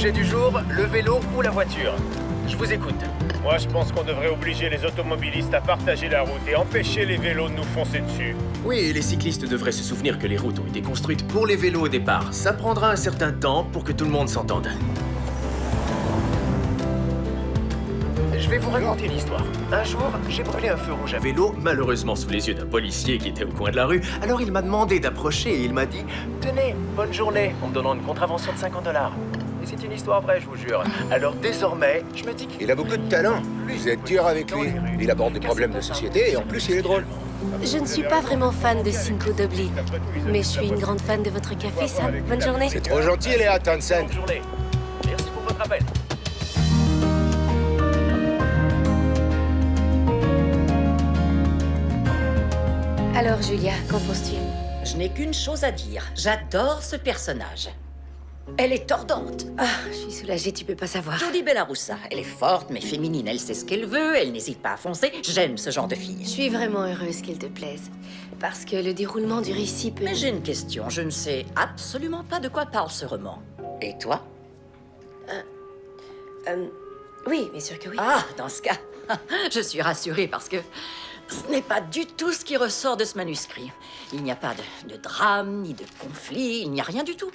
Sujet du jour, le vélo ou la voiture. Je vous écoute. Moi, je pense qu'on devrait obliger les automobilistes à partager la route et empêcher les vélos de nous foncer dessus. Oui, et les cyclistes devraient se souvenir que les routes ont été construites pour les vélos au départ. Ça prendra un certain temps pour que tout le monde s'entende. Je vais vous raconter l'histoire. Un jour, j'ai brûlé un feu rouge à vélo, malheureusement sous les yeux d'un policier qui était au coin de la rue. Alors il m'a demandé d'approcher et il m'a dit « Tenez, bonne journée », en me donnant une contravention de 50 $. Et c'est une histoire vraie, je vous jure. Alors désormais, je me dis qu'il... Il a beaucoup de talent. Vous êtes dur avec lui. Il aborde des problèmes de société et en plus il est drôle. Je ne suis pas vraiment fan de Cinco de Blid, mais je suis une grande fan de votre café, Sam. Bonne journée. C'est trop gentil, Léa Townsend. Bonne journée. Merci pour votre appel. Alors, Julia, qu'en penses-tu? Je n'ai qu'une chose à dire. J'adore ce personnage. Elle est tordante. Ah, je suis soulagée, tu peux pas savoir. Jodie Bellarussa. Elle est forte, mais féminine. Elle sait ce qu'elle veut. Elle n'hésite pas à foncer. J'aime ce genre de Je fille. suis vraiment heureuse qu'il te plaise. Parce que le déroulement du récit peut... Mais j'ai une question. Je ne sais absolument pas de quoi parle ce roman. Et toi? Oui, bien sûr que oui. Ah, dans ce cas, je suis rassurée parce que ce n'est pas du tout ce qui ressort de ce manuscrit. Il n'y a pas de drame, ni de conflit, il n'y a rien du tout.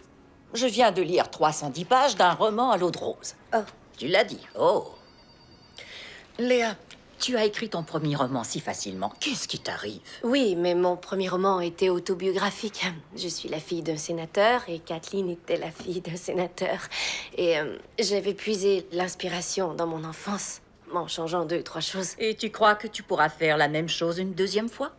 Je viens de lire 310 pages d'un roman à l'eau de rose. Oh. Tu l'as dit. Oh. Léa, tu as écrit ton premier roman si facilement. Qu'est-ce qui t'arrive? Oui, mais mon premier roman était autobiographique. Je suis la fille d'un sénateur et Kathleen était la fille d'un sénateur. Et j'avais puisé l'inspiration dans mon enfance, en changeant 2 ou 3 choses. Et tu crois que tu pourras faire la même chose une deuxième fois?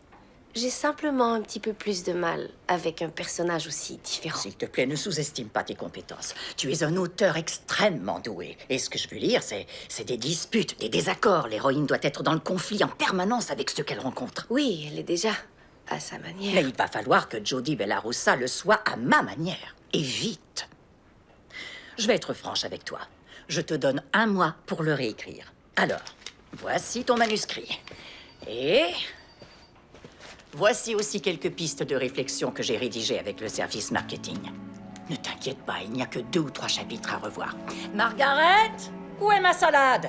J'ai simplement un petit peu plus de mal avec un personnage aussi différent. S'il te plaît, ne sous-estime pas tes compétences. Tu es un auteur extrêmement doué. Et ce que je veux lire, c'est des disputes, des désaccords. L'héroïne doit être dans le conflit en permanence avec ceux qu'elle rencontre. Oui, elle est déjà à sa manière. Mais il va falloir que Jodie Bellarussa le soit à ma manière. Et vite. Je vais être franche avec toi. Je te donne 1 mois pour le réécrire. Alors, voici ton manuscrit. Et... voici aussi quelques pistes de réflexion que j'ai rédigées avec le service marketing. Ne t'inquiète pas, il n'y a que 2 ou 3 chapitres à revoir. Margaret, où est ma salade?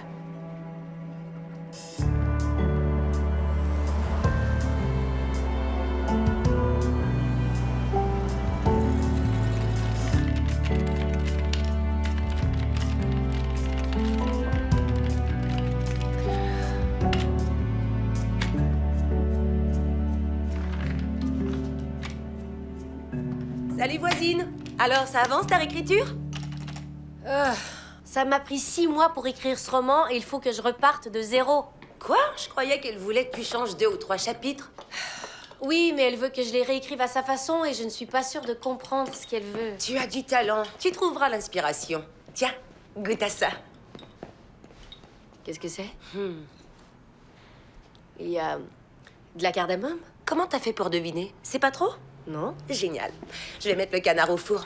Salut voisine. Alors, ça avance ta réécriture? Ça m'a pris 6 mois pour écrire ce roman et il faut que je reparte de zéro. Quoi? Je croyais qu'elle voulait que tu changes 2 ou 3 chapitres. Oui, mais elle veut que je les réécrive à sa façon et je ne suis pas sûre de comprendre ce qu'elle veut. Tu as du talent. Tu trouveras l'inspiration. Tiens, goûte à ça. Qu'est-ce que c'est? Il y a de la cardamome? Comment t'as fait pour deviner? C'est pas trop? Non. Génial. Je vais mettre le canard au four.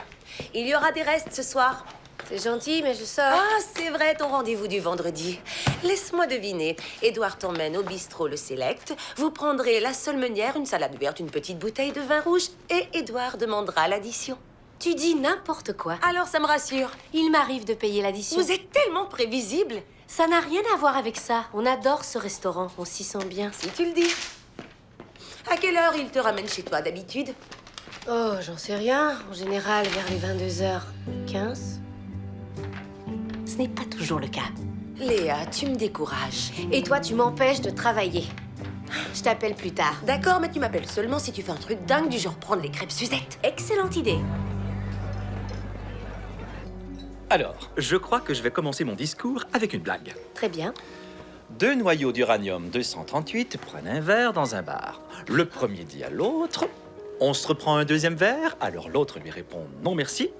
Il y aura des restes ce soir. C'est gentil, mais je sors. Ah, c'est vrai, ton rendez-vous du vendredi. Laisse-moi deviner. Édouard t'emmène au bistrot Le Select. Vous prendrez la seule meunière, une salade verte, une petite bouteille de vin rouge. Et Édouard demandera l'addition. Tu dis n'importe quoi. Alors, ça me rassure. Il m'arrive de payer l'addition. Vous êtes tellement prévisible. Ça n'a rien à voir avec ça. On adore ce restaurant. On s'y sent bien. Si tu le dis. À quelle heure il te ramène chez toi d'habitude? Oh, j'en sais rien. En général, vers les 22h15. Ce n'est pas toujours le cas. Léa, tu me décourages. Et toi, tu m'empêches de travailler. Je t'appelle plus tard. D'accord, mais tu m'appelles seulement si tu fais un truc dingue du genre prendre les crêpes Suzette. Excellente idée. Alors, je crois que je vais commencer mon discours avec une blague. Très bien. 2 noyaux d'uranium-238 prennent un verre dans un bar. Le premier dit à l'autre, on se reprend un deuxième verre, alors l'autre lui répond non merci,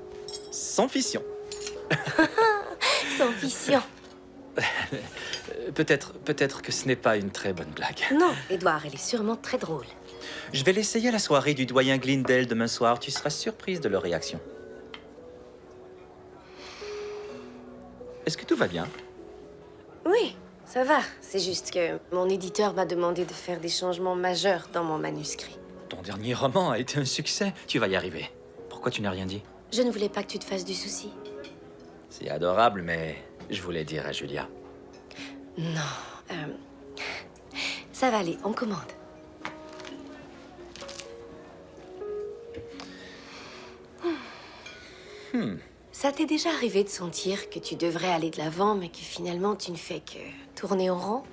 sans fission. Sans fission. Peut-être que ce n'est pas une très bonne blague. Non, Édouard, elle est sûrement très drôle. Je vais l'essayer à la soirée du doyen Glindale demain soir. Tu seras surprise de leur réaction. Est-ce que tout va bien? Oui, ça va. C'est juste que mon éditeur m'a demandé de faire des changements majeurs dans mon manuscrit. Ton dernier roman a été un succès. Tu vas y arriver. Pourquoi tu n'as rien dit? Je ne voulais pas que tu te fasses du souci. C'est adorable, mais je voulais dire à Julia. Non, ça va aller, on commande. Ça t'est déjà arrivé de sentir que tu devrais aller de l'avant, mais que finalement tu ne fais que tourner en rond?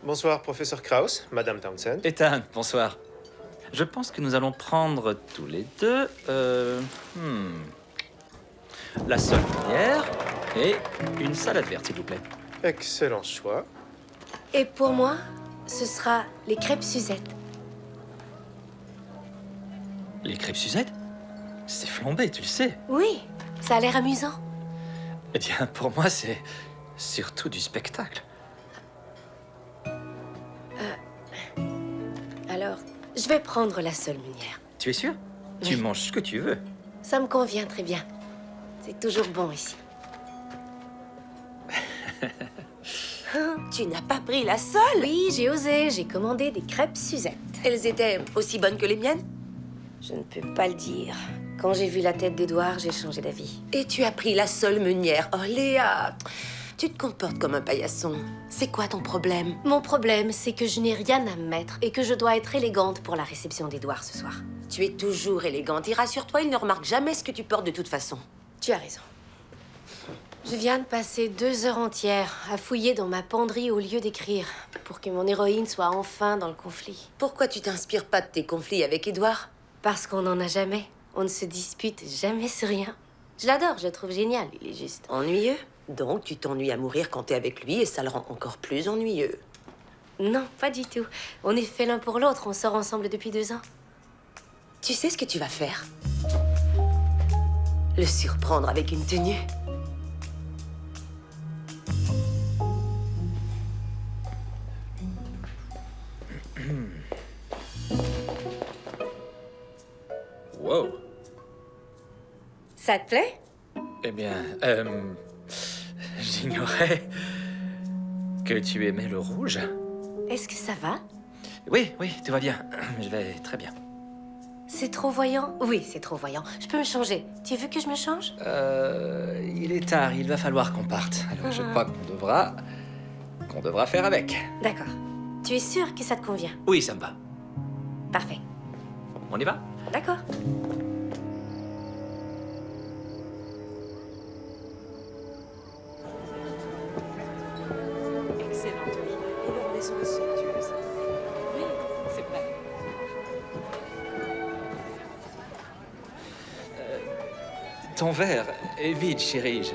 Bonsoir, professeur Krauss, Madame Townsend. Ethan, bonsoir. Je pense que nous allons prendre tous les deux... la seule lumière et une salade verte, s'il vous plaît. Excellent choix. Et pour moi, ce sera les crêpes Suzette. Les crêpes Suzette? C'est flambé, tu le sais. Oui, ça a l'air amusant. Eh bien, pour moi, c'est surtout du spectacle. Alors, je vais prendre la seule meunière. Tu es sûr? Tu Oui. manges ce que tu veux. Ça me convient très bien. C'est toujours bon ici. Tu n'as pas pris la seule? Oui, j'ai osé, j'ai commandé des crêpes Suzette. Elles étaient aussi bonnes que les miennes? Je ne peux pas le dire. Quand j'ai vu la tête d'Edouard, j'ai changé d'avis. Et tu as pris la seule meunière. Oh, Léa, tu te comportes comme un paillasson. C'est quoi ton problème? Mon problème, c'est que je n'ai rien à mettre et que je dois être élégante pour la réception d'Edouard ce soir. Tu es toujours élégante et rassure-toi, il ne remarque jamais ce que tu portes de toute façon. Tu as raison. Je viens de passer 2 heures entières à fouiller dans ma penderie au lieu d'écrire pour que mon héroïne soit enfin dans le conflit. Pourquoi tu t'inspires pas de tes conflits avec Édouard? Parce qu'on n'en a jamais. On ne se dispute jamais sur rien. Je l'adore, je le trouve génial, il est juste. Ennuyeux? Donc tu t'ennuies à mourir quand t'es avec lui et ça le rend encore plus ennuyeux. Non, pas du tout. On est fait l'un pour l'autre, on sort ensemble depuis 2 ans. Tu sais ce que tu vas faire? Le surprendre avec une tenue. Wow. Ça te plaît? Eh bien, j'ignorais que tu aimais le rouge. Est-ce que ça va? Oui, tout va bien. Je vais très bien. C'est trop voyant? Oui, c'est trop voyant. Je peux me changer. Tu veux que je me change? Il est tard, il va falloir qu'on parte. Alors je crois qu'on devra faire avec. D'accord. Tu es sûr que ça te convient? Oui, ça me va. Parfait. On y va? D'accord. Excellente vie. Et leur maison est somptueuse. Oui, c'est vrai. Ton verre est vide, chérie.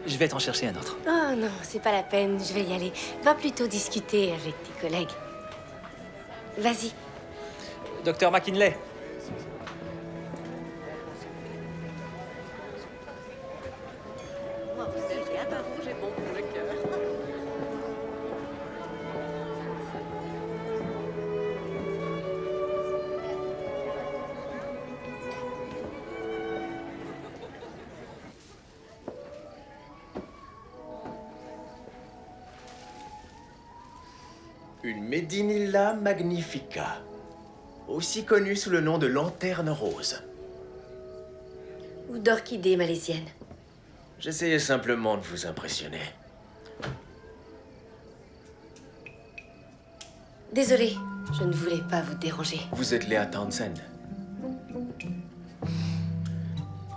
Je vais t'en chercher un autre. Oh non, c'est pas la peine, je vais y aller. Va plutôt discuter avec tes collègues. Vas-y. Docteur McKinley. Une Medinilla magnifica, aussi connue sous le nom de lanterne rose. Ou d'orchidée malaisienne. J'essayais simplement de vous impressionner. Désolée, je ne voulais pas vous déranger. Vous êtes Léa Townsend.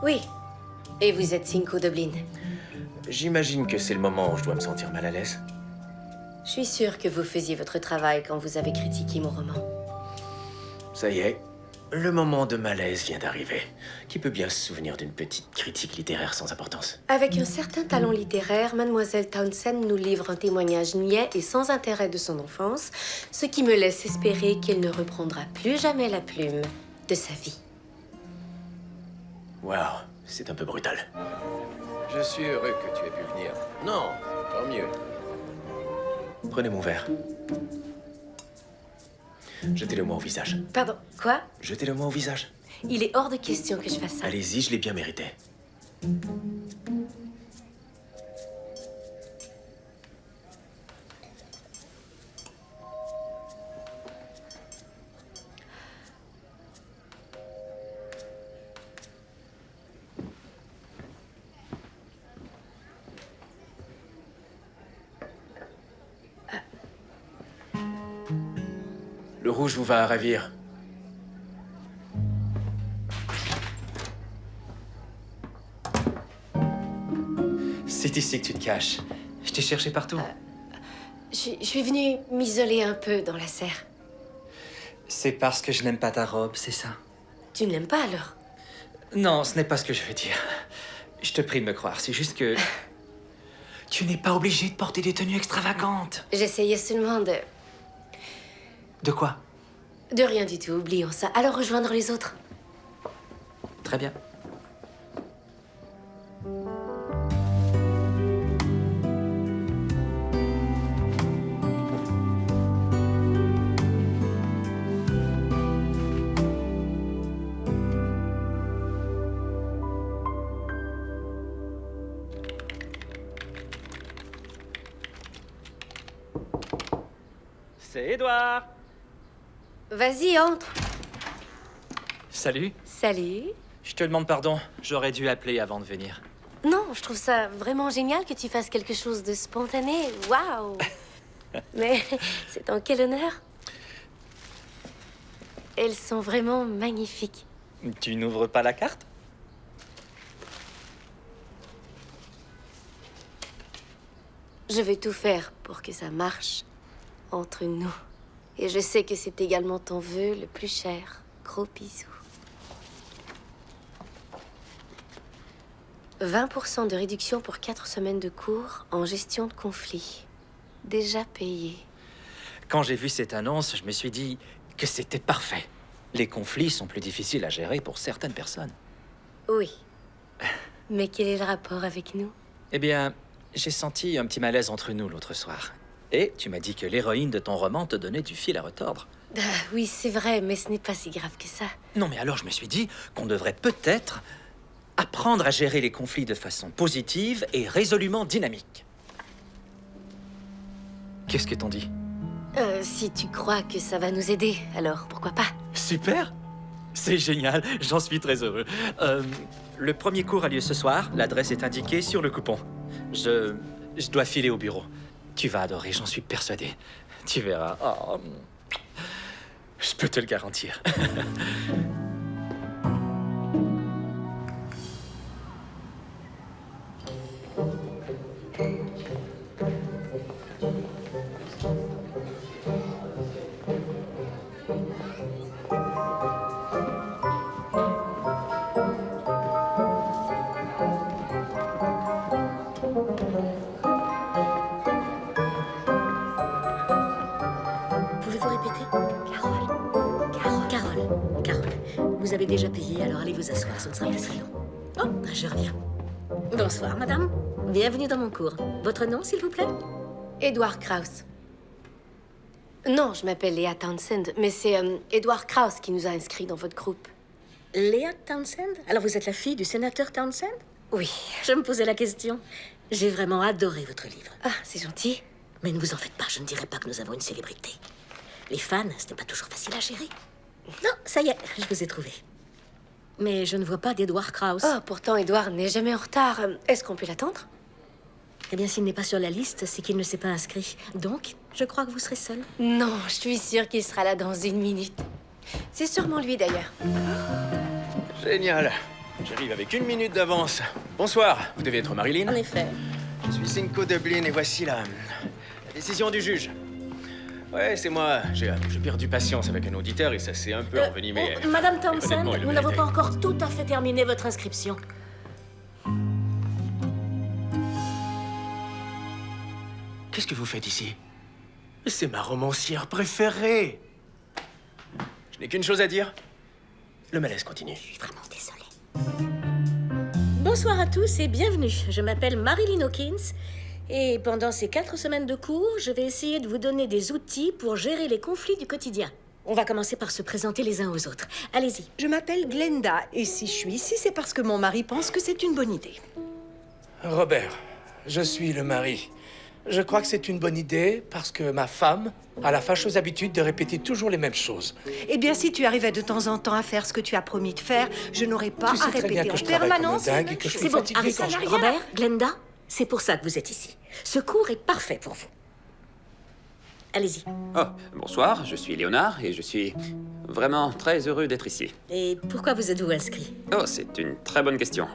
Oui. Et vous êtes Cinco Dublin. J'imagine que c'est le moment où je dois me sentir mal à l'aise. Je suis sûre que vous faisiez votre travail quand vous avez critiqué mon roman. Ça y est, le moment de malaise vient d'arriver. Qui peut bien se souvenir d'une petite critique littéraire sans importance? Avec un certain talent littéraire, Mademoiselle Townsend nous livre un témoignage niais et sans intérêt de son enfance, ce qui me laisse espérer qu'elle ne reprendra plus jamais la plume de sa vie. Waouh, c'est un peu brutal. Je suis heureux que tu aies pu venir. Non, Tant mieux. prenez mon verre. Jetez-le-moi au visage. Pardon, quoi? Jetez-le-moi au visage. Il est hors de question que je fasse ça. Allez-y, je l'ai bien mérité. rouge vous va à ravir. C'est ici que tu te caches. Je t'ai cherché partout. Je suis venue m'isoler un peu dans la serre. C'est parce que je n'aime pas ta robe, c'est ça? Tu ne l'aimes pas alors? Non, ce n'est pas ce que je veux dire. Je te prie de me croire, c'est juste que... Tu n'es pas obligé de porter des tenues extravagantes. J'essayais seulement de... De quoi? De rien du tout, oublions ça. Alors rejoindre les autres. Très bien. C'est Edouard. Vas-y, entre. Salut. Salut. Je te demande pardon, j'aurais dû appeler avant de venir. Non, je trouve ça vraiment génial que tu fasses quelque chose de spontané. Waouh. Mais c'est en quel honneur? Elles sont vraiment magnifiques. Tu n'ouvres pas la carte? Je vais tout faire pour que ça marche entre nous. Et je sais que c'est également ton vœu le plus cher. Gros bisous. 20% de réduction pour 4 semaines de cours en gestion de conflits. Déjà payé. Quand j'ai vu cette annonce, je me suis dit que c'était parfait. Les conflits sont plus difficiles à gérer pour certaines personnes. Oui. Mais quel est le rapport avec nous? Eh bien, j'ai senti un petit malaise entre nous l'autre soir. Et tu m'as dit que l'héroïne de ton roman te donnait du fil à retordre. Ah, oui, c'est vrai, mais ce n'est pas si grave que ça. Non, mais alors je me suis dit qu'on devrait peut-être apprendre à gérer les conflits de façon positive et résolument dynamique. Qu'est-ce que t'en dis? Si tu crois que ça va nous aider, alors pourquoi pas? Super! C'est génial, j'en suis très heureux. Le premier cours a lieu ce soir, l'adresse est indiquée sur le coupon. Je dois filer au bureau. Tu vas adorer, j'en suis persuadé. Tu verras. Oh, je peux te le garantir. Pouvez-vous répéter? Carole. Vous avez déjà payé, alors allez vous asseoir, ce ne sera pas si long. Oh, je reviens. Bonsoir, madame. Bienvenue dans mon cours. Votre nom, s'il vous plaît? Edward Krauss. Non, je m'appelle Léa Townsend, mais c'est Edward Krauss qui nous a inscrits dans votre groupe. Léa Townsend? Alors vous êtes la fille du sénateur Townsend? Oui. Je me posais la question. J'ai vraiment adoré votre livre. Ah, c'est gentil. Mais ne vous en faites pas, je ne dirais pas que nous avons une célébrité. Les fans, ce n'est pas toujours facile à gérer. Non, ça y est, je vous ai trouvé. Mais je ne vois pas d'Edward Krauss. Oh, pourtant, Edward n'est jamais en retard. Est-ce qu'on peut l'attendre? Eh bien, s'il n'est pas sur la liste, c'est qu'il ne s'est pas inscrit. Donc, je crois que vous serez seul. Non, je suis sûre qu'il sera là dans 1 minute. C'est sûrement lui, d'ailleurs. Génial. J'arrive avec 1 minute d'avance. Bonsoir, vous devez être Marilyn. En effet. Je suis Cinco Dublin et voici la décision du juge. Ouais, c'est moi. J'ai perdu patience avec un auditeur et ça s'est un peu envenimé. Madame Townsend, honnêtement, il le nous n'avons méritait. pas encore tout à fait terminé votre inscription. Qu'est-ce que vous faites ici? C'est ma romancière préférée. Je n'ai qu'une chose à dire. Le malaise continue. Je suis vraiment désolée. Bonsoir à tous et bienvenue. Je m'appelle Marilyn Hawkins et pendant ces 4 semaines de cours, je vais essayer de vous donner des outils pour gérer les conflits du quotidien. On va commencer par se présenter les uns aux autres. Allez-y. Je m'appelle Glenda et si je suis ici, c'est parce que mon mari pense que c'est une bonne idée. Robert, je suis le mari. Je crois que c'est une bonne idée parce que ma femme a la fâcheuse habitude de répéter toujours les mêmes choses. Eh bien, si tu arrivais de temps en temps à faire ce que tu as promis de faire, je n'aurais pas Tu sais à très bien répéter que en je travaille comme un permanence. dingue et que je suis C'est bon, fatigué arrêtez. quand je... Robert, Glenda, c'est pour ça que vous êtes ici. Ce cours est parfait pour vous. Allez-y. Oh, bonsoir, je suis Léonard et je suis vraiment très heureux d'être ici. Et pourquoi vous êtes-vous inscrit? Oh, c'est une très bonne question.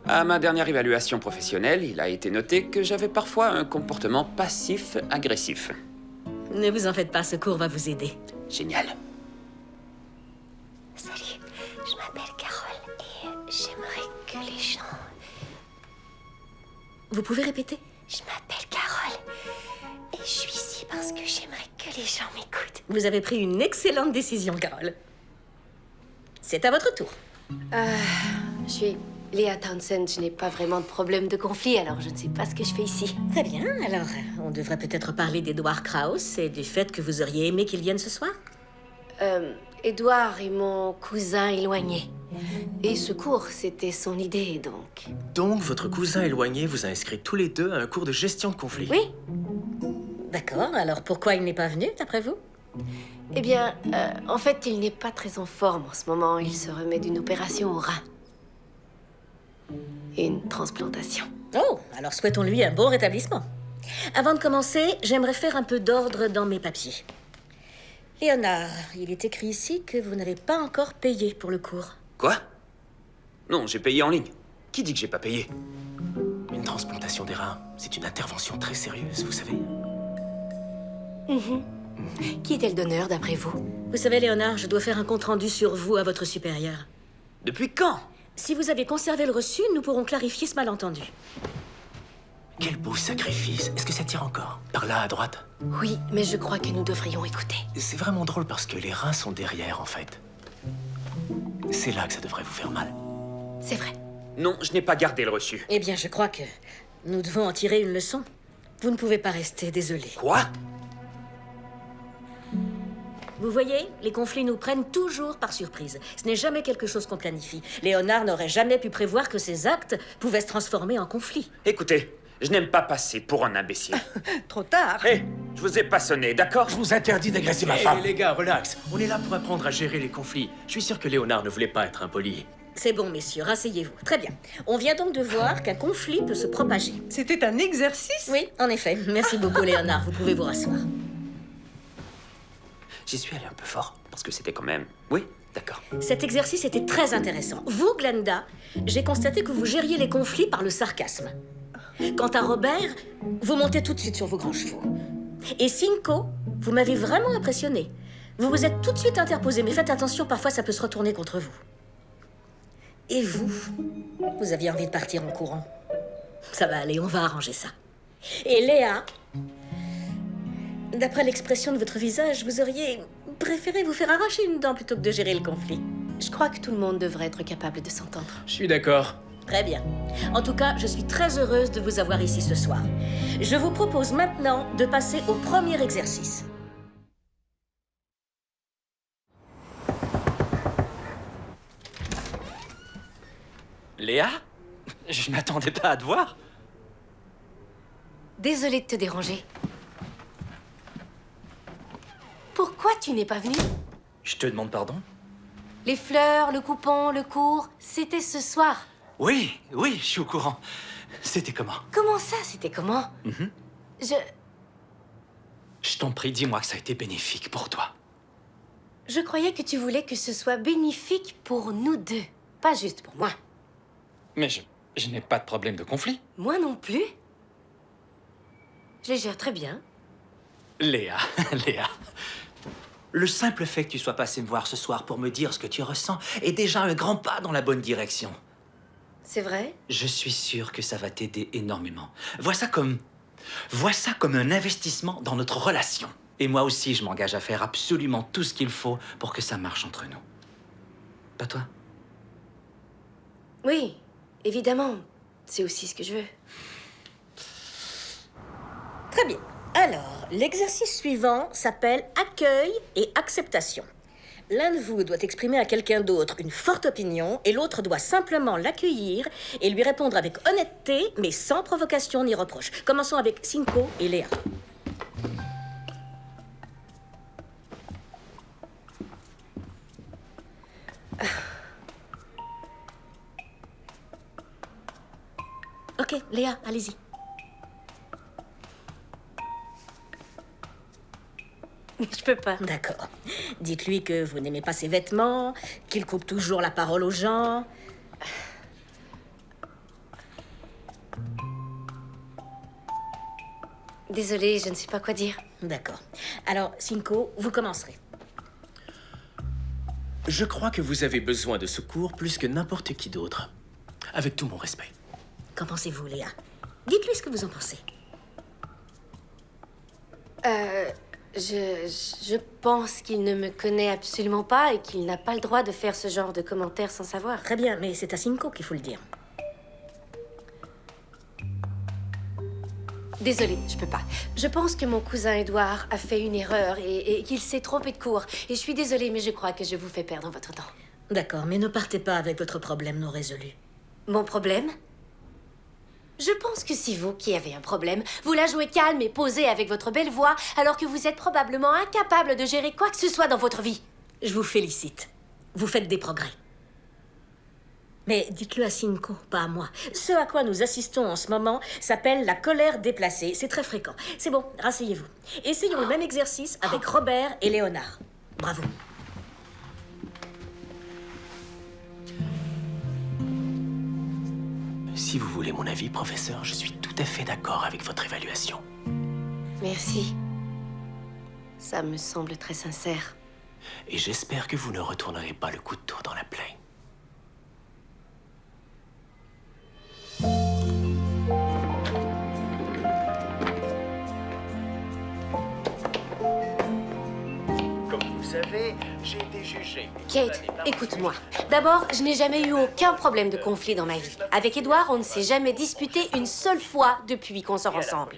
À ma dernière évaluation professionnelle, il a été noté que j'avais parfois un comportement passif-agressif. Ne vous en faites pas, ce cours va vous aider. Génial. Salut, je m'appelle Carole et j'aimerais que les gens... Vous pouvez répéter? Je m'appelle Carole et je suis ici parce que j'aimerais que les gens m'écoutent. Vous avez pris une excellente décision, Carole. C'est à votre tour. Je suis Léa Townsend, je n'ai pas vraiment de problème de conflit, alors je ne sais pas ce que je fais ici. Très bien, alors on devrait peut-être parler d'Edward Krauss et du fait que vous auriez aimé qu'il vienne ce soir. Edouard est mon cousin éloigné. Et ce cours, c'était son idée, donc... Donc, votre cousin éloigné vous a inscrit tous les deux à un cours de gestion de conflit. Oui. D'accord, alors pourquoi il n'est pas venu, d'après vous? Eh bien, en fait, il n'est pas très en forme en ce moment. Il se remet d'une opération au rein. Et une transplantation. Oh, alors souhaitons-lui un bon rétablissement. Avant de commencer, j'aimerais faire un peu d'ordre dans mes papiers. Léonard, il est écrit ici que vous n'avez pas encore payé pour le cours. Quoi? Non, j'ai payé en ligne. Qui dit que j'ai pas payé? Une transplantation des reins, c'est une intervention très sérieuse, vous savez. Qui était le donneur, d'après vous? Vous savez, Léonard, je dois faire un compte-rendu sur vous à votre supérieur. Depuis quand? Si vous avez conservé le reçu, nous pourrons clarifier ce malentendu. Quel beau sacrifice. Est-ce que ça tire encore? Par là, à droite? Oui, mais je crois que nous devrions écouter. C'est vraiment drôle parce que les reins sont derrière, en fait. C'est là que ça devrait vous faire mal. C'est vrai. Non, je n'ai pas gardé le reçu. Eh bien, je crois que nous devons en tirer une leçon. Vous ne pouvez pas rester désolé. Quoi? Vous voyez, les conflits nous prennent toujours par surprise. Ce n'est jamais quelque chose qu'on planifie. Léonard n'aurait jamais pu prévoir que ses actes pouvaient se transformer en conflit. Écoutez, je n'aime pas passer pour un imbécile. Trop tard. Hé, je vous ai pas sonné, d'accord? Je vous interdis d'agresser ma Hé, femme. les gars, relax. On est là pour apprendre à gérer les conflits. Je suis sûr que Léonard ne voulait pas être impoli. C'est bon, messieurs, rasseyez-vous. Très bien. On vient donc de voir qu'un conflit peut se propager. C'était un exercice? Oui, en effet. Merci beaucoup, Léonard. Vous pouvez vous rasseoir. J'y suis allé un peu fort, parce que c'était quand même... Oui, d'accord. Cet exercice était très intéressant. Vous, Glenda, j'ai constaté que vous gériez les conflits par le sarcasme. Quant à Robert, vous montez tout de suite sur vos grands chevaux. Et Cinco, vous m'avez vraiment impressionné. Vous vous êtes tout de suite interposé, mais faites attention, parfois ça peut se retourner contre vous. Et vous, vous aviez envie de partir en courant. Ça va aller, on va arranger ça. Et Léa, d'après l'expression de votre visage, vous auriez préféré vous faire arracher une dent plutôt que de gérer le conflit. Je crois que tout le monde devrait être capable de s'entendre. Je suis d'accord. Très bien. En tout cas, je suis très heureuse de vous avoir ici ce soir. Je vous propose maintenant de passer au premier exercice. Léa? Je m'attendais pas à te voir. Désolée de te déranger. Pourquoi tu n'es pas venu? Je te demande pardon? Les fleurs, le coupon, le cours, c'était ce soir. Oui, je suis au courant. C'était comment? Comment ça, c'était comment? Je t'en prie, dis-moi que ça a été bénéfique pour toi. Je croyais que tu voulais que ce soit bénéfique pour nous deux, pas juste pour moi. Mais je n'ai pas de problème de conflit. Moi non plus. Je les gère très bien. Léa, le simple fait que tu sois passé me voir ce soir pour me dire ce que tu ressens est déjà un grand pas dans la bonne direction. C'est vrai? Je suis sûr que ça va t'aider énormément. Vois ça comme un investissement dans notre relation. Et moi aussi, je m'engage à faire absolument tout ce qu'il faut pour que ça marche entre nous. Pas toi? Oui, évidemment. C'est aussi ce que je veux. Très bien. Alors, l'exercice suivant s'appelle accueil et acceptation. L'un de vous doit exprimer à quelqu'un d'autre une forte opinion et l'autre doit simplement l'accueillir et lui répondre avec honnêteté, mais sans provocation ni reproche. Commençons avec Cinco et Léa. Ok, Léa, allez-y. je peux pas. D'accord. Dites-lui que vous n'aimez pas ses vêtements, qu'il coupe toujours la parole aux gens. Désolée, je ne sais pas quoi dire. D'accord. Alors, Cinco, vous commencerez. Je crois que vous avez besoin de secours plus que n'importe qui d'autre. Avec tout mon respect. Qu'en pensez-vous, Léa? Dites-lui ce que vous en pensez. Je pense qu'il ne me connaît absolument pas et qu'il n'a pas le droit de faire ce genre de commentaires sans savoir. Très bien, mais c'est à Cinco qu'il faut le dire. Désolée, je peux pas. Je pense que mon cousin Edouard a fait une erreur et qu'il s'est trompé de cours. Et je suis désolée, mais je crois que je vous fais perdre votre temps. D'accord, mais ne partez pas avec votre problème non résolu. Mon problème? Je pense que c'est vous qui avez un problème. Vous la jouez calme et posée avec votre belle voix, alors que vous êtes probablement incapable de gérer quoi que ce soit dans votre vie. Je vous félicite. Vous faites des progrès. Mais dites-le à Cinco, pas à moi. Ce à quoi nous assistons en ce moment s'appelle la colère déplacée. C'est très fréquent. C'est bon, rasseyez-vous. Essayons le même exercice avec Robert et Léonard. Bravo. Si vous voulez mon avis, professeur, je suis tout à fait d'accord avec votre évaluation. Merci. Ça me semble très sincère. Et j'espère que vous ne retournerez pas le couteau dans la plaie. Comme vous le savez, j'ai été jugé. Kate, écoute-moi. D'abord, je n'ai jamais eu aucun problème de conflit dans ma vie. Avec Edouard, on ne s'est jamais disputé une seule fois depuis qu'on sort ensemble.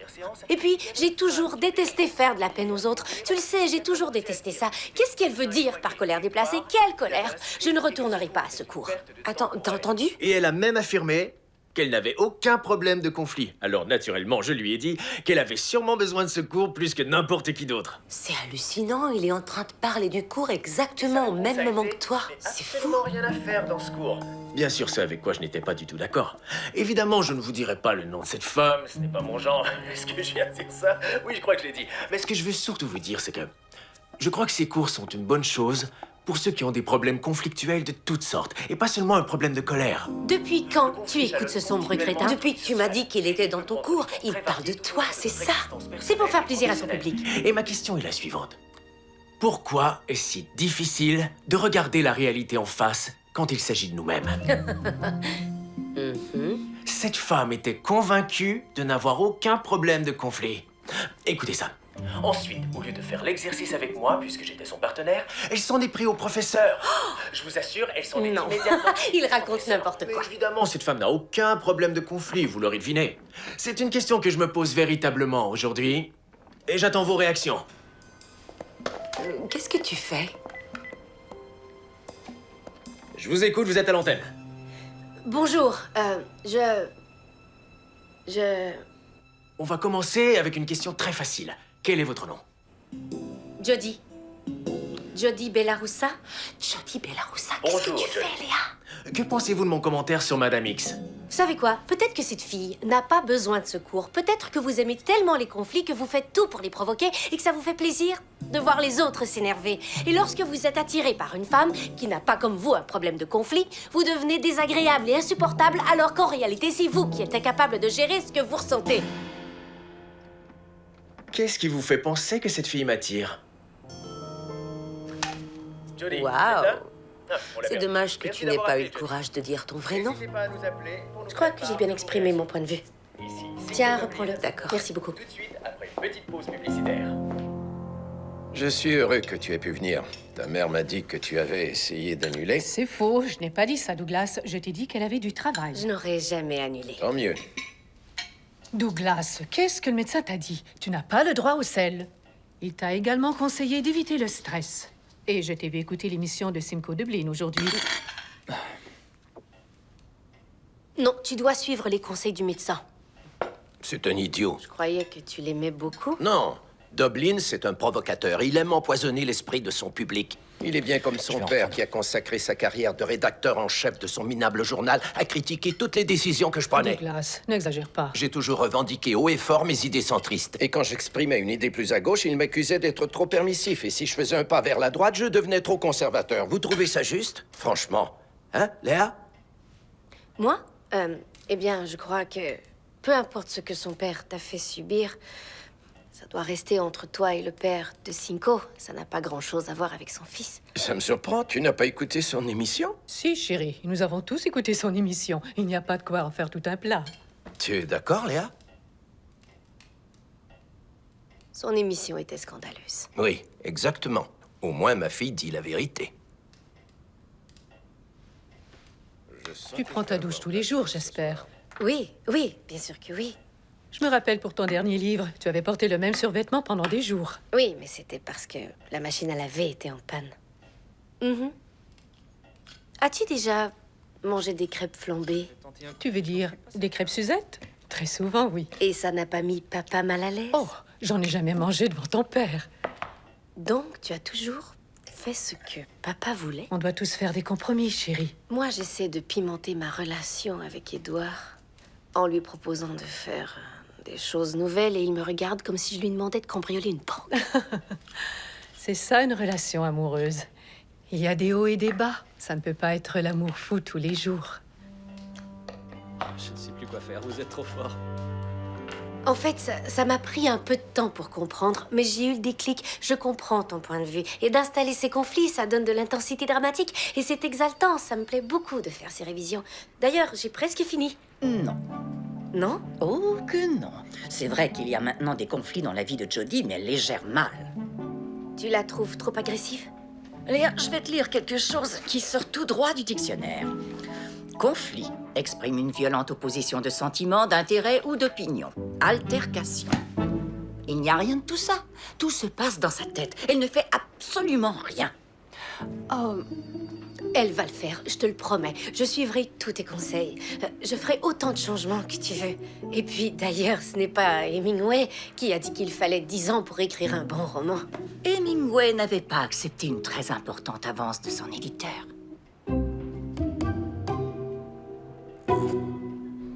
Et puis, j'ai toujours détesté faire de la peine aux autres. Tu le sais, j'ai toujours détesté ça. Qu'est-ce qu'elle veut dire par colère déplacée? Quelle colère? Je ne retournerai pas à ce cours. Attends, t'as entendu? Et elle a même affirmé qu'elle n'avait aucun problème de conflit. Alors, naturellement, je lui ai dit qu'elle avait sûrement besoin de secours plus que n'importe qui d'autre. C'est hallucinant, il est en train de parler du cours exactement au même moment que toi. C'est fou. Rien à faire dans ce cours. Bien sûr, c'est avec quoi je n'étais pas du tout d'accord. Évidemment, je ne vous dirai pas le nom de cette femme, ce n'est pas mon genre. Est-ce que je viens de dire ça? Oui, je crois que je l'ai dit. Mais ce que je veux surtout vous dire, c'est que je crois que ces cours sont une bonne chose pour ceux qui ont des problèmes conflictuels de toutes sortes, et pas seulement un problème de colère. Depuis quand tu écoutes ce sombre crétin? Depuis que tu m'as dit qu'il était dans ton cours, il parle de toi, c'est ça. C'est pour faire plaisir à son public. Et ma question est la suivante. Pourquoi est-ce si difficile de regarder la réalité en face quand il s'agit de nous-mêmes? Cette femme était convaincue de n'avoir aucun problème de conflit. Écoutez ça. Ensuite, au lieu de faire l'exercice avec moi, puisque j'étais son partenaire, elle s'en est pris au professeur. Je vous assure, elle s'en est immédiatement... Il raconte n'importe quoi. Évidemment, cette femme n'a aucun problème de conflit, vous l'aurez deviné. C'est une question que je me pose véritablement aujourd'hui, et j'attends vos réactions. Qu'est-ce que tu fais? Je vous écoute, vous êtes à l'antenne. Bonjour, On va commencer avec une question très facile. Quel est votre nom? Jody. Jody Bellaroussa. Jody Bellaroussa, qu'est-ce que tu fais, Léa? Que pensez-vous de mon commentaire sur Madame X? Vous savez quoi? Peut-être que cette fille n'a pas besoin de secours. Peut-être que vous aimez tellement les conflits que vous faites tout pour les provoquer et que ça vous fait plaisir de voir les autres s'énerver. Et lorsque vous êtes attiré par une femme qui n'a pas comme vous un problème de conflit, vous devenez désagréable et insupportable alors qu'en réalité, c'est vous qui êtes incapable de gérer ce que vous ressentez. Qu'est-ce qui vous fait penser que cette fille m'attire? Waouh! C'est dommage que tu n'aies pas eu le courage de dire ton vrai nom. Je crois que j'ai bien exprimé mon point de vue. Tiens, reprends-le. D'accord. Merci beaucoup. Tout de suite, après une petite pause publicitaire. Je suis heureux que tu aies pu venir. Ta mère m'a dit que tu avais essayé d'annuler. C'est faux, je n'ai pas dit ça, Douglas. Je t'ai dit qu'elle avait du travail. Je n'aurais jamais annulé. Tant mieux. Douglas, qu'est-ce que le médecin t'a dit? Tu n'as pas le droit au sel. Il t'a également conseillé d'éviter le stress. Et je t'ai vu écouter l'émission de Simcoe Dublin aujourd'hui. Non, tu dois suivre les conseils du médecin. C'est un idiot. Je croyais que tu l'aimais beaucoup. Non, Dublin, c'est un provocateur. Il aime empoisonner l'esprit de son public. Il est bien comme son père qui a consacré sa carrière de rédacteur en chef de son minable journal à critiquer toutes les décisions que je prenais. Douglas, n'exagère pas. J'ai toujours revendiqué haut et fort mes idées centristes. Et quand j'exprimais une idée plus à gauche, il m'accusait d'être trop permissif. Et si je faisais un pas vers la droite, je devenais trop conservateur. Vous trouvez ça juste? Franchement. Hein, Léa? Moi Eh bien, je crois que peu importe ce que son père t'a fait subir, ça doit rester entre toi et le père de Cinco. Ça n'a pas grand-chose à voir avec son fils. Ça me surprend. Tu n'as pas écouté son émission? Si, chérie, nous avons tous écouté son émission. Il n'y a pas de quoi en faire tout un plat. Tu es d'accord, Léa? Son émission était scandaleuse. Oui, exactement. Au moins, ma fille dit la vérité. Tu prends ta douche tous les jours, j'espère. Oui, oui, bien sûr que oui. Je me rappelle pour ton dernier livre, tu avais porté le même survêtement pendant des jours. Oui, mais c'était parce que la machine à laver était en panne. Mhm. As-tu déjà mangé des crêpes flambées? Tu veux dire des crêpes Suzette? Très souvent, oui. Et ça n'a pas mis papa mal à l'aise? Oh, j'en ai jamais mangé devant ton père. Donc, tu as toujours fait ce que papa voulait? On doit tous faire des compromis, chérie. Moi, j'essaie de pimenter ma relation avec Édouard en lui proposant de faire des choses nouvelles et il me regarde comme si je lui demandais de cambrioler une banque. C'est ça, une relation amoureuse. Il y a des hauts et des bas. Ça ne peut pas être l'amour fou tous les jours. Je ne sais plus quoi faire, vous êtes trop fort. En fait, ça m'a pris un peu de temps pour comprendre, mais j'ai eu le déclic. Je comprends ton point de vue. Et d'installer ces conflits, ça donne de l'intensité dramatique. Et c'est exaltant, ça me plaît beaucoup de faire ces révisions. D'ailleurs, j'ai presque fini. Non. Non? Oh que non. C'est vrai qu'il y a maintenant des conflits dans la vie de Jodie, mais elle les gère mal. Tu la trouves trop agressive? Léa, je vais te lire quelque chose qui sort tout droit du dictionnaire. Conflit exprime une violente opposition de sentiments, d'intérêts ou d'opinions. Altercation. Il n'y a rien de tout ça. Tout se passe dans sa tête. Elle ne fait absolument rien. Oh, elle va le faire, je te le promets. Je suivrai tous tes conseils. Je ferai autant de changements que tu veux. Et puis, d'ailleurs, ce n'est pas Hemingway qui a dit qu'il fallait 10 ans pour écrire un bon roman. Hemingway n'avait pas accepté une très importante avance de son éditeur.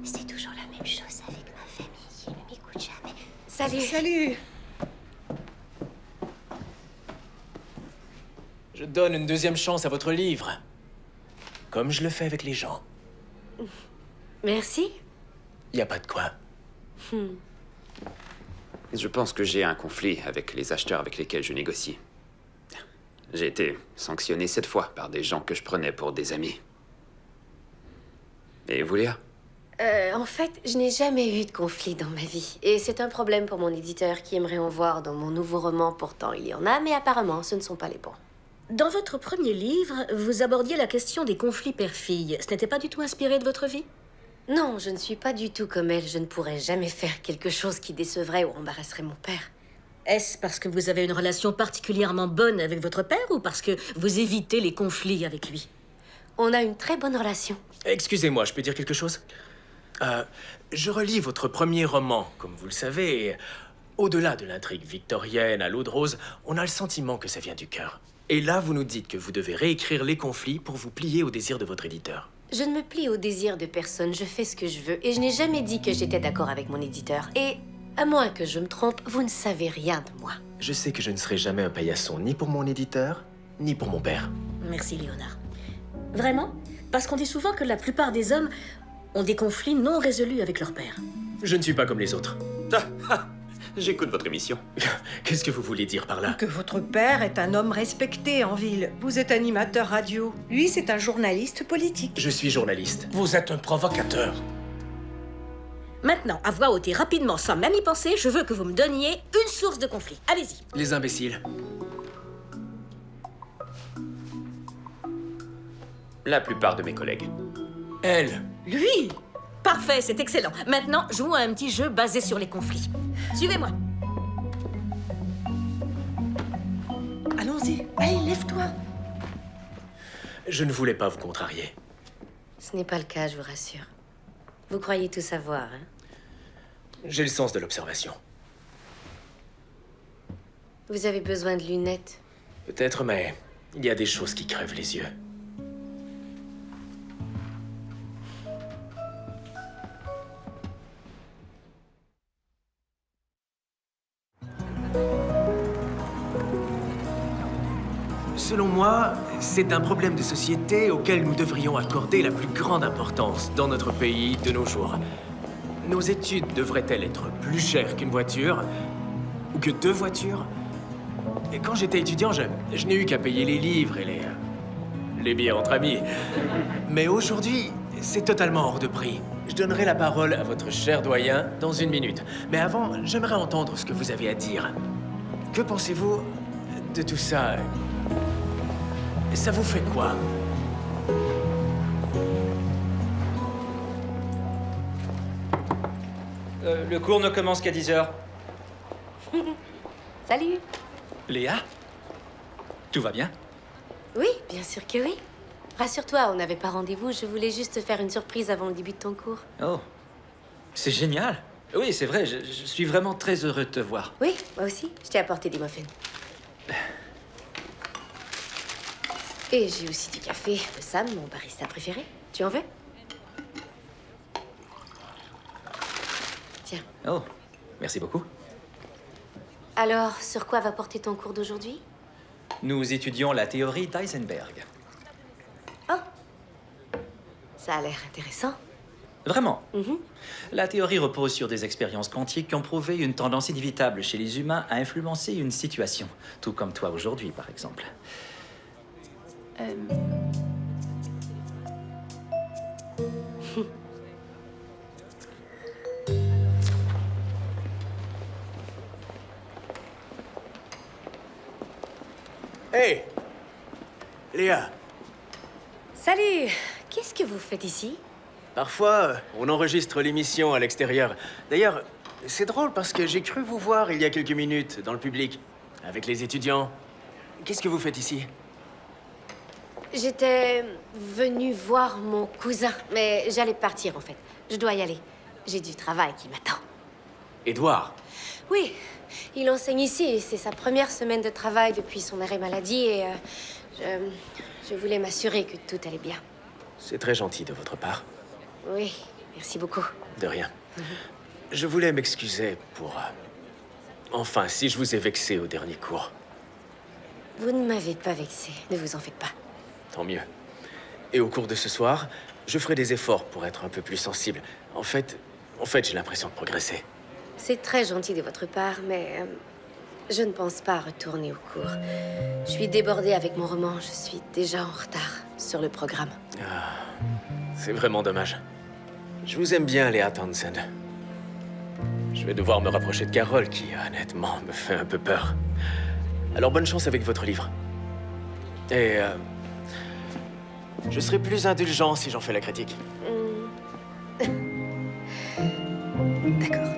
C'est toujours la même chose avec ma famille. Ils ne m'écoutent jamais. Salut. Salut. Je donne une deuxième chance à votre livre. Comme je le fais avec les gens. Merci. Y a pas de quoi. Je pense que j'ai un conflit avec les acheteurs avec lesquels je négocie. J'ai été sanctionné 7 fois par des gens que je prenais pour des amis. Et vous, Léa? En fait, je n'ai jamais eu de conflit dans ma vie. Et c'est un problème pour mon éditeur qui aimerait en voir dans mon nouveau roman. Pourtant, il y en a, mais apparemment, ce ne sont pas les bons. Dans votre premier livre, vous abordiez la question des conflits père-fille. Ce n'était pas du tout inspiré de votre vie? Non, je ne suis pas du tout comme elle. Je ne pourrais jamais faire quelque chose qui décevrait ou embarrasserait mon père. Est-ce parce que vous avez une relation particulièrement bonne avec votre père ou parce que vous évitez les conflits avec lui? On a une très bonne relation. Excusez-moi, je peux dire quelque chose? Je relis votre premier roman, comme vous le savez, et au-delà de l'intrigue victorienne à l'eau de rose, on a le sentiment que ça vient du cœur. Et là, vous nous dites que vous devez réécrire les conflits pour vous plier au désir de votre éditeur. Je ne me plie au désir de personne, je fais ce que je veux, et je n'ai jamais dit que j'étais d'accord avec mon éditeur. Et, à moins que je me trompe, vous ne savez rien de moi. Je sais que je ne serai jamais un paillasson, ni pour mon éditeur, ni pour mon père. Merci, Léonard. Vraiment? Parce qu'on dit souvent que la plupart des hommes ont des conflits non résolus avec leur père. Je ne suis pas comme les autres. J'écoute votre émission. Qu'est-ce que vous voulez dire par là? Que votre père est un homme respecté en ville. Vous êtes animateur radio. Lui, c'est un journaliste politique. Je suis journaliste. Vous êtes un provocateur. Maintenant, à voix haute et rapidement, sans même y penser, je veux que vous me donniez une source de conflit. Allez-y. Les imbéciles. La plupart de mes collègues. Elle. Lui? Parfait, c'est excellent. Maintenant, jouons à un petit jeu basé sur les conflits. Suivez-moi. Allons-y. Allez, lève-toi. Je ne voulais pas vous contrarier. Ce n'est pas le cas, je vous rassure. Vous croyez tout savoir, hein? J'ai le sens de l'observation. Vous avez besoin de lunettes? Peut-être, mais il y a des choses qui crèvent les yeux. Selon moi, c'est un problème de société auquel nous devrions accorder la plus grande importance dans notre pays de nos jours. Nos études devraient-elles être plus chères qu'une voiture? Ou que 2 voitures? Et quand j'étais étudiant, je n'ai eu qu'à payer les livres et les billets entre amis. Mais aujourd'hui, c'est totalement hors de prix. Je donnerai la parole à votre cher doyen dans 1 minute. Mais avant, j'aimerais entendre ce que vous avez à dire. Que pensez-vous de tout ça? Ça vous fait quoi? Le cours ne commence qu'à 10h. Salut. Léa? Tout va bien? Oui, bien sûr que oui. Rassure-toi, on n'avait pas rendez-vous. Je voulais juste te faire une surprise avant le début de ton cours. Oh, c'est génial. Oui, c'est vrai, je suis vraiment très heureux de te voir. Oui, moi aussi. Je t'ai apporté des muffins. Et j'ai aussi du café de Sam, mon barista préféré. Tu en veux? Tiens. Oh, merci beaucoup. Alors, sur quoi va porter ton cours d'aujourd'hui? Nous étudions la théorie d'Heisenberg. Ça a l'air intéressant. Vraiment. La théorie repose sur des expériences quantiques qui ont prouvé une tendance inévitable chez les humains à influencer une situation. Tout comme toi aujourd'hui, par exemple. Hey! Léa, Salut! Qu'est-ce que vous faites ici? parfois, on enregistre l'émission à l'extérieur. D'ailleurs, c'est drôle parce que j'ai cru vous voir il y a quelques minutes dans le public, avec les étudiants. Qu'est-ce que vous faites ici? J'étais venue voir mon cousin, mais j'allais partir en fait. Je dois y aller. J'ai du travail qui m'attend. Édouard, Oui, il enseigne ici. C'est sa première semaine de travail depuis son arrêt maladie et je voulais m'assurer que tout allait bien. c'est très gentil de votre part. Oui, merci beaucoup. De rien. Je voulais m'excuser pour... Enfin, si je vous ai vexé au dernier cours. Vous ne m'avez pas vexé, ne vous en faites pas. Tant mieux. Et au cours de ce soir, je ferai des efforts pour être un peu plus sensible. En fait, j'ai l'impression de progresser. C'est très gentil de votre part, mais je ne pense pas retourner au cours. Je suis débordée avec mon roman, je suis déjà en retard sur le programme. C'est vraiment dommage. Je vous aime bien, Léa Townsend. Je vais devoir me rapprocher de Carole, qui, honnêtement, me fait un peu peur. Alors bonne chance avec votre livre. Et je serai plus indulgent si j'en fais la critique. D'accord.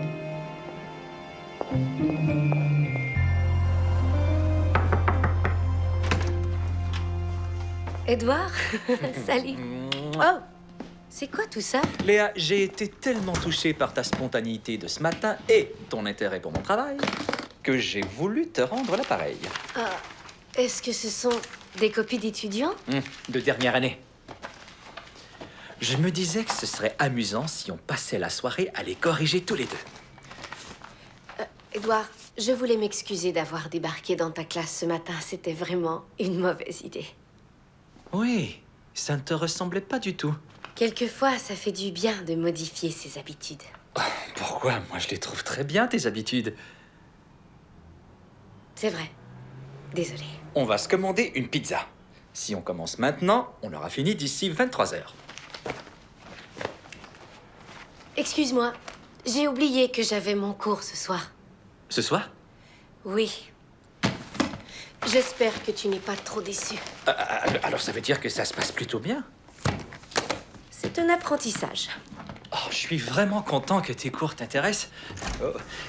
Edouard, salut. Oh, c'est quoi tout ça? Léa, j'ai été tellement touché par ta spontanéité de ce matin et ton intérêt pour mon travail que j'ai voulu te rendre l'appareil. Est-ce que ce sont des copies d'étudiants? De dernière année. Je me disais que ce serait amusant si on passait la soirée à les corriger tous les deux. Edouard, je voulais m'excuser d'avoir débarqué dans ta classe ce matin. C'était vraiment une mauvaise idée. Oui, ça ne te ressemblait pas du tout. Quelquefois, ça fait du bien de modifier ses habitudes. Pourquoi? Moi, je les trouve très bien, tes habitudes. C'est vrai. Désolée. On va se commander une pizza. Si on commence maintenant, on aura fini d'ici 23h. Excuse-moi, j'ai oublié que j'avais mon cours ce soir. Ce soir? Oui. J'espère que tu n'es pas trop déçu. Alors ça veut dire que ça se passe plutôt bien? C'est un apprentissage. Oh, je suis vraiment content que tes cours t'intéressent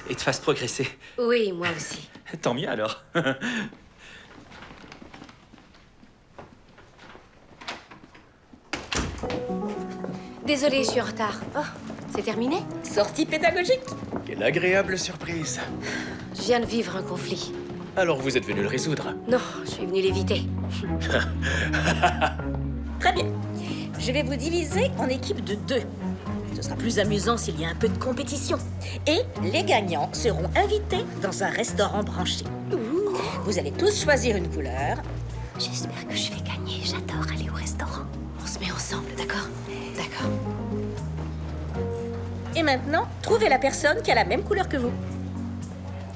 et te fassent progresser. Oui, moi aussi. Tant mieux alors. Désolée, je suis en retard. Oh, c'est terminé? Sortie pédagogique. Quelle agréable surprise. Je viens de vivre un conflit. Alors vous êtes venu le résoudre. Non, je suis venue l'éviter. Très bien. Je vais vous diviser en équipes de 2. Ce sera plus amusant s'il y a un peu de compétition. Et les gagnants seront invités dans un restaurant branché. Vous allez tous choisir une couleur. J'espère que je vais gagner. J'adore aller au restaurant. On se met ensemble, d'accord? D'accord. Et maintenant, trouvez la personne qui a la même couleur que vous.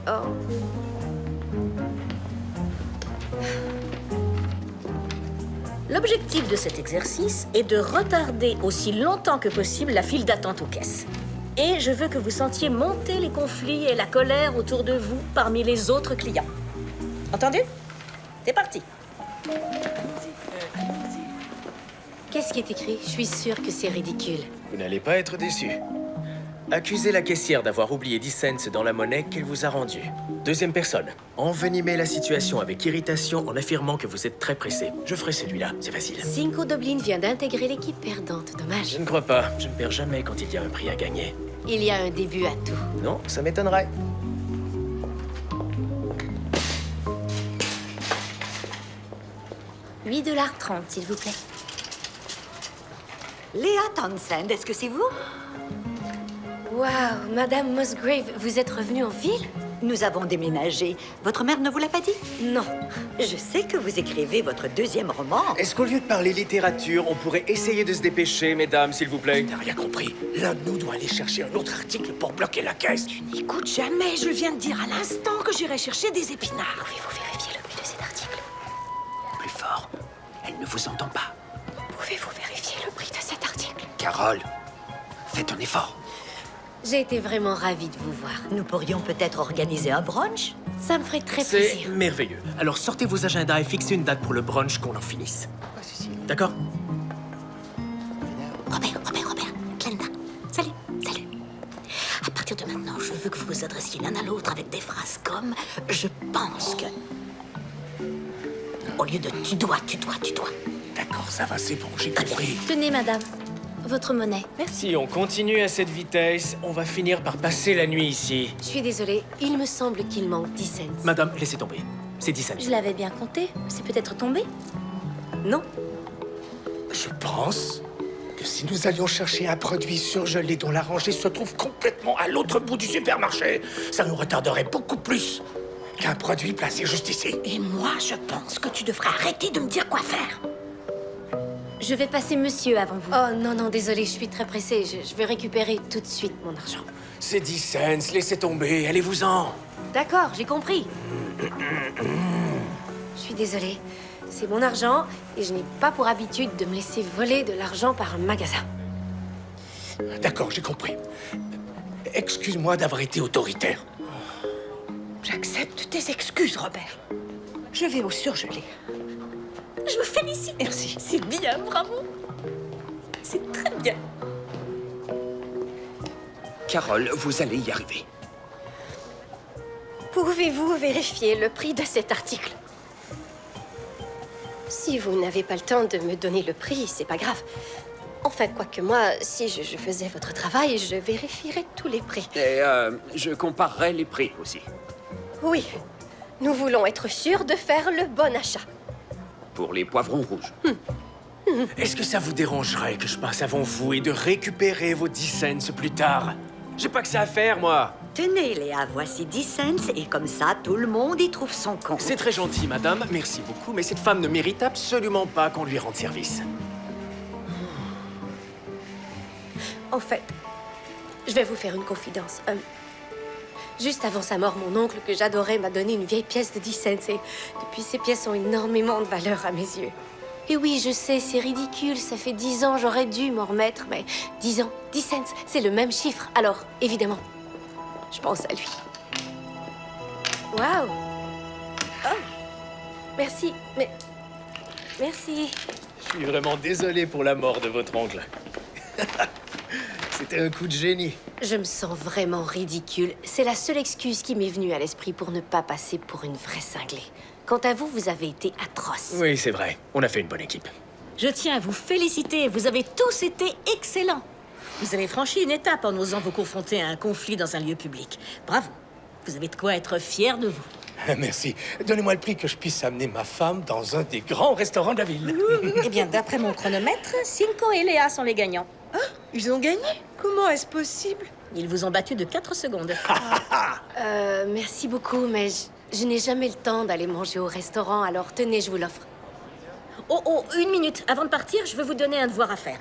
Oh. L'objectif de cet exercice est de retarder aussi longtemps que possible la file d'attente aux caisses. Et je veux que vous sentiez monter les conflits et la colère autour de vous parmi les autres clients. Entendu? C'est parti. Qu'est-ce qui est écrit? Je suis sûre que c'est ridicule. Vous n'allez pas être déçu. Accusez la caissière d'avoir oublié 10 cents dans la monnaie qu'elle vous a rendue. Deuxième personne, envenimez la situation avec irritation en affirmant que vous êtes très pressé. Je ferai celui-là, c'est facile. Cinco Dublin vient d'intégrer l'équipe perdante. Dommage. Je ne crois pas. Je ne perds jamais quand il y a un prix à gagner. Il y a un début à tout. Non, ça m'étonnerait. $8,30, s'il vous plaît. Léa Townsend, est-ce que c'est vous? Waouh, Madame Musgrave, vous êtes revenue en ville? Nous avons déménagé. Votre mère ne vous l'a pas dit? Non. Je sais que vous écrivez votre deuxième roman. Est-ce qu'au lieu de parler littérature, on pourrait essayer de se dépêcher, mesdames, s'il vous plaît? T'as rien compris. L'un de nous doit aller chercher un autre article pour bloquer la caisse. Tu n'écoutes jamais. Je viens de dire à l'instant que j'irai chercher des épinards. Pouvez-vous vérifier le prix de cet article? Plus fort. Elle ne vous entend pas. Pouvez-vous vérifier le prix de cet article? Carole, faites un effort. J'ai été vraiment ravie de vous voir. Nous pourrions peut-être organiser un brunch. Ça me ferait très C'est plaisir. merveilleux. Alors sortez vos agendas et fixez une date pour le brunch qu'on en finisse. D'accord? Robert, Glenda. Salut. À partir de maintenant, je veux que vous vous adressiez l'un à l'autre avec des phrases comme « je pense que ». Au lieu de « tu dois ». D'accord, ça va, c'est bon, j'ai compris. Tenez, madame. Votre monnaie. Si on continue à cette vitesse, on va finir par passer la nuit ici. Je suis désolée, il me semble qu'il manque 10 cents. Madame, laissez tomber. C'est 10 cents. Je l'avais bien compté. C'est peut-être tombé? Non. Je pense que si nous allions chercher un produit surgelé dont la rangée se trouve complètement à l'autre bout du supermarché, ça nous retarderait beaucoup plus qu'un produit placé juste ici. Et moi, je pense que tu devrais arrêter de me dire quoi faire. Je vais passer monsieur avant vous. Oh non, désolée, je suis très pressée. Je vais récupérer tout de suite mon argent. C'est 10 cents, laissez tomber, allez-vous-en. D'accord, j'ai compris. Je suis désolée. C'est mon argent et je n'ai pas pour habitude de me laisser voler de l'argent par un magasin. D'accord, j'ai compris. Excuse-moi d'avoir été autoritaire. J'accepte tes excuses, Robert. Je vais au surgelé. Je me félicite. Merci. C'est bien, bravo. C'est très bien. Carole, vous allez y arriver. Pouvez-vous vérifier le prix de cet article? Si vous n'avez pas le temps de me donner le prix, c'est pas grave. Enfin, quoique moi, si je faisais votre travail, je vérifierais tous les prix. Et je comparerai les prix aussi. Oui, nous voulons être sûrs de faire le bon achat. Pour les poivrons rouges. Est-ce que ça vous dérangerait que je passe avant vous et de récupérer vos 10 cents plus tard? J'ai pas que ça à faire, moi. Tenez, Léa, voici 10 cents et comme ça, tout le monde y trouve son compte. C'est très gentil, madame. Merci beaucoup, mais cette femme ne mérite absolument pas qu'on lui rende service. En fait, je vais vous faire une confidence. Juste avant sa mort, mon oncle, que j'adorais, m'a donné une vieille pièce de 10 cents et depuis, ces pièces ont énormément de valeur à mes yeux. Et oui, je sais, c'est ridicule, ça fait 10 ans, j'aurais dû m'en remettre, mais 10 ans, 10 cents, c'est le même chiffre. Alors, évidemment, je pense à lui. Waouh! Oh! Merci, mais... Merci. Je suis vraiment désolé pour la mort de votre oncle. C'était un coup de génie. Je me sens vraiment ridicule. C'est la seule excuse qui m'est venue à l'esprit pour ne pas passer pour une vraie cinglée. Quant à vous, vous avez été atroce. Oui, c'est vrai. On a fait une bonne équipe. Je tiens à vous féliciter. Vous avez tous été excellents. Vous avez franchi une étape en osant vous confronter à un conflit dans un lieu public. Bravo. Vous avez de quoi être fiers de vous. Merci. Donnez-moi le prix que je puisse amener ma femme dans un des grands restaurants de la ville. Eh bien, d'après mon chronomètre, Cinco et Léa sont les gagnants. Ils ont gagné? Comment est-ce possible? Ils vous ont battu de 4 secondes. Merci beaucoup, mais je n'ai jamais le temps d'aller manger au restaurant, alors tenez, je vous l'offre. Oh, 1 minute. Avant de partir, je veux vous donner un devoir à faire.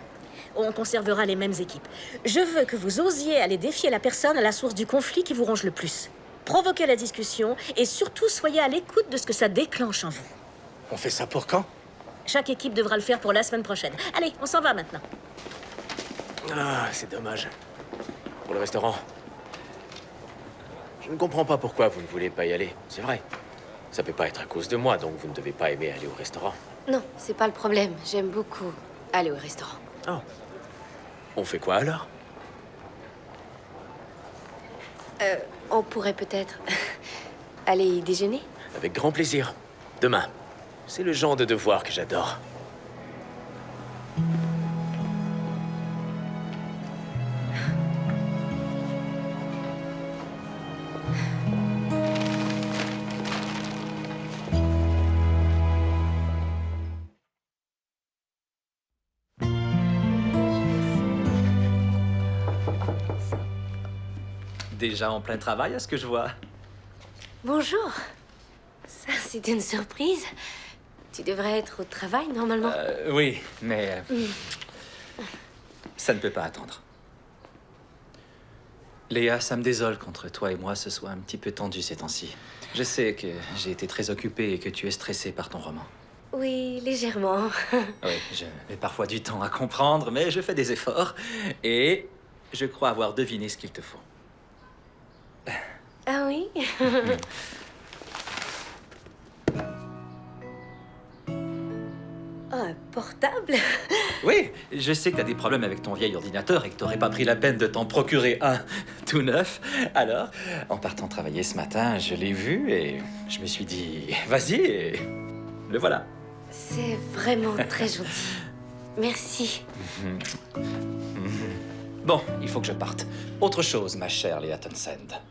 On conservera les mêmes équipes. Je veux que vous osiez aller défier la personne à la source du conflit qui vous ronge le plus. Provoquez la discussion et surtout soyez à l'écoute de ce que ça déclenche en vous. On fait ça pour quand? Chaque équipe devra le faire pour la semaine prochaine. Allez, on s'en va maintenant. Ah, c'est dommage. Pour le restaurant. Je ne comprends pas pourquoi vous ne voulez pas y aller. C'est vrai. Ça peut pas être à cause de moi, donc vous ne devez pas aimer aller au restaurant. Non, c'est pas le problème. J'aime beaucoup aller au restaurant. Oh. On fait quoi alors? On pourrait peut-être aller y déjeuner? Avec grand plaisir. Demain. C'est le genre de devoir que j'adore. Déjà en plein travail, à ce que je vois. Bonjour. Ça, c'est une surprise. Tu devrais être au travail, normalement. Oui, mais... ça ne peut pas attendre. Léa, ça me désole qu'entre toi et moi, ce soit un petit peu tendu ces temps-ci. Je sais que j'ai été très occupé et que tu es stressé par ton roman. Oui, légèrement. Oui, je mets parfois du temps à comprendre, mais je fais des efforts. Et je crois avoir deviné ce qu'il te faut. Ah oui? Oh, un portable? Oui, je sais que t'as des problèmes avec ton vieil ordinateur et que t'aurais pas pris la peine de t'en procurer un tout neuf. Alors, en partant travailler ce matin, je l'ai vu et je me suis dit, vas-y, et le voilà. C'est vraiment très gentil. Merci. Bon, il faut que je parte. Autre chose, ma chère Léa Townsend.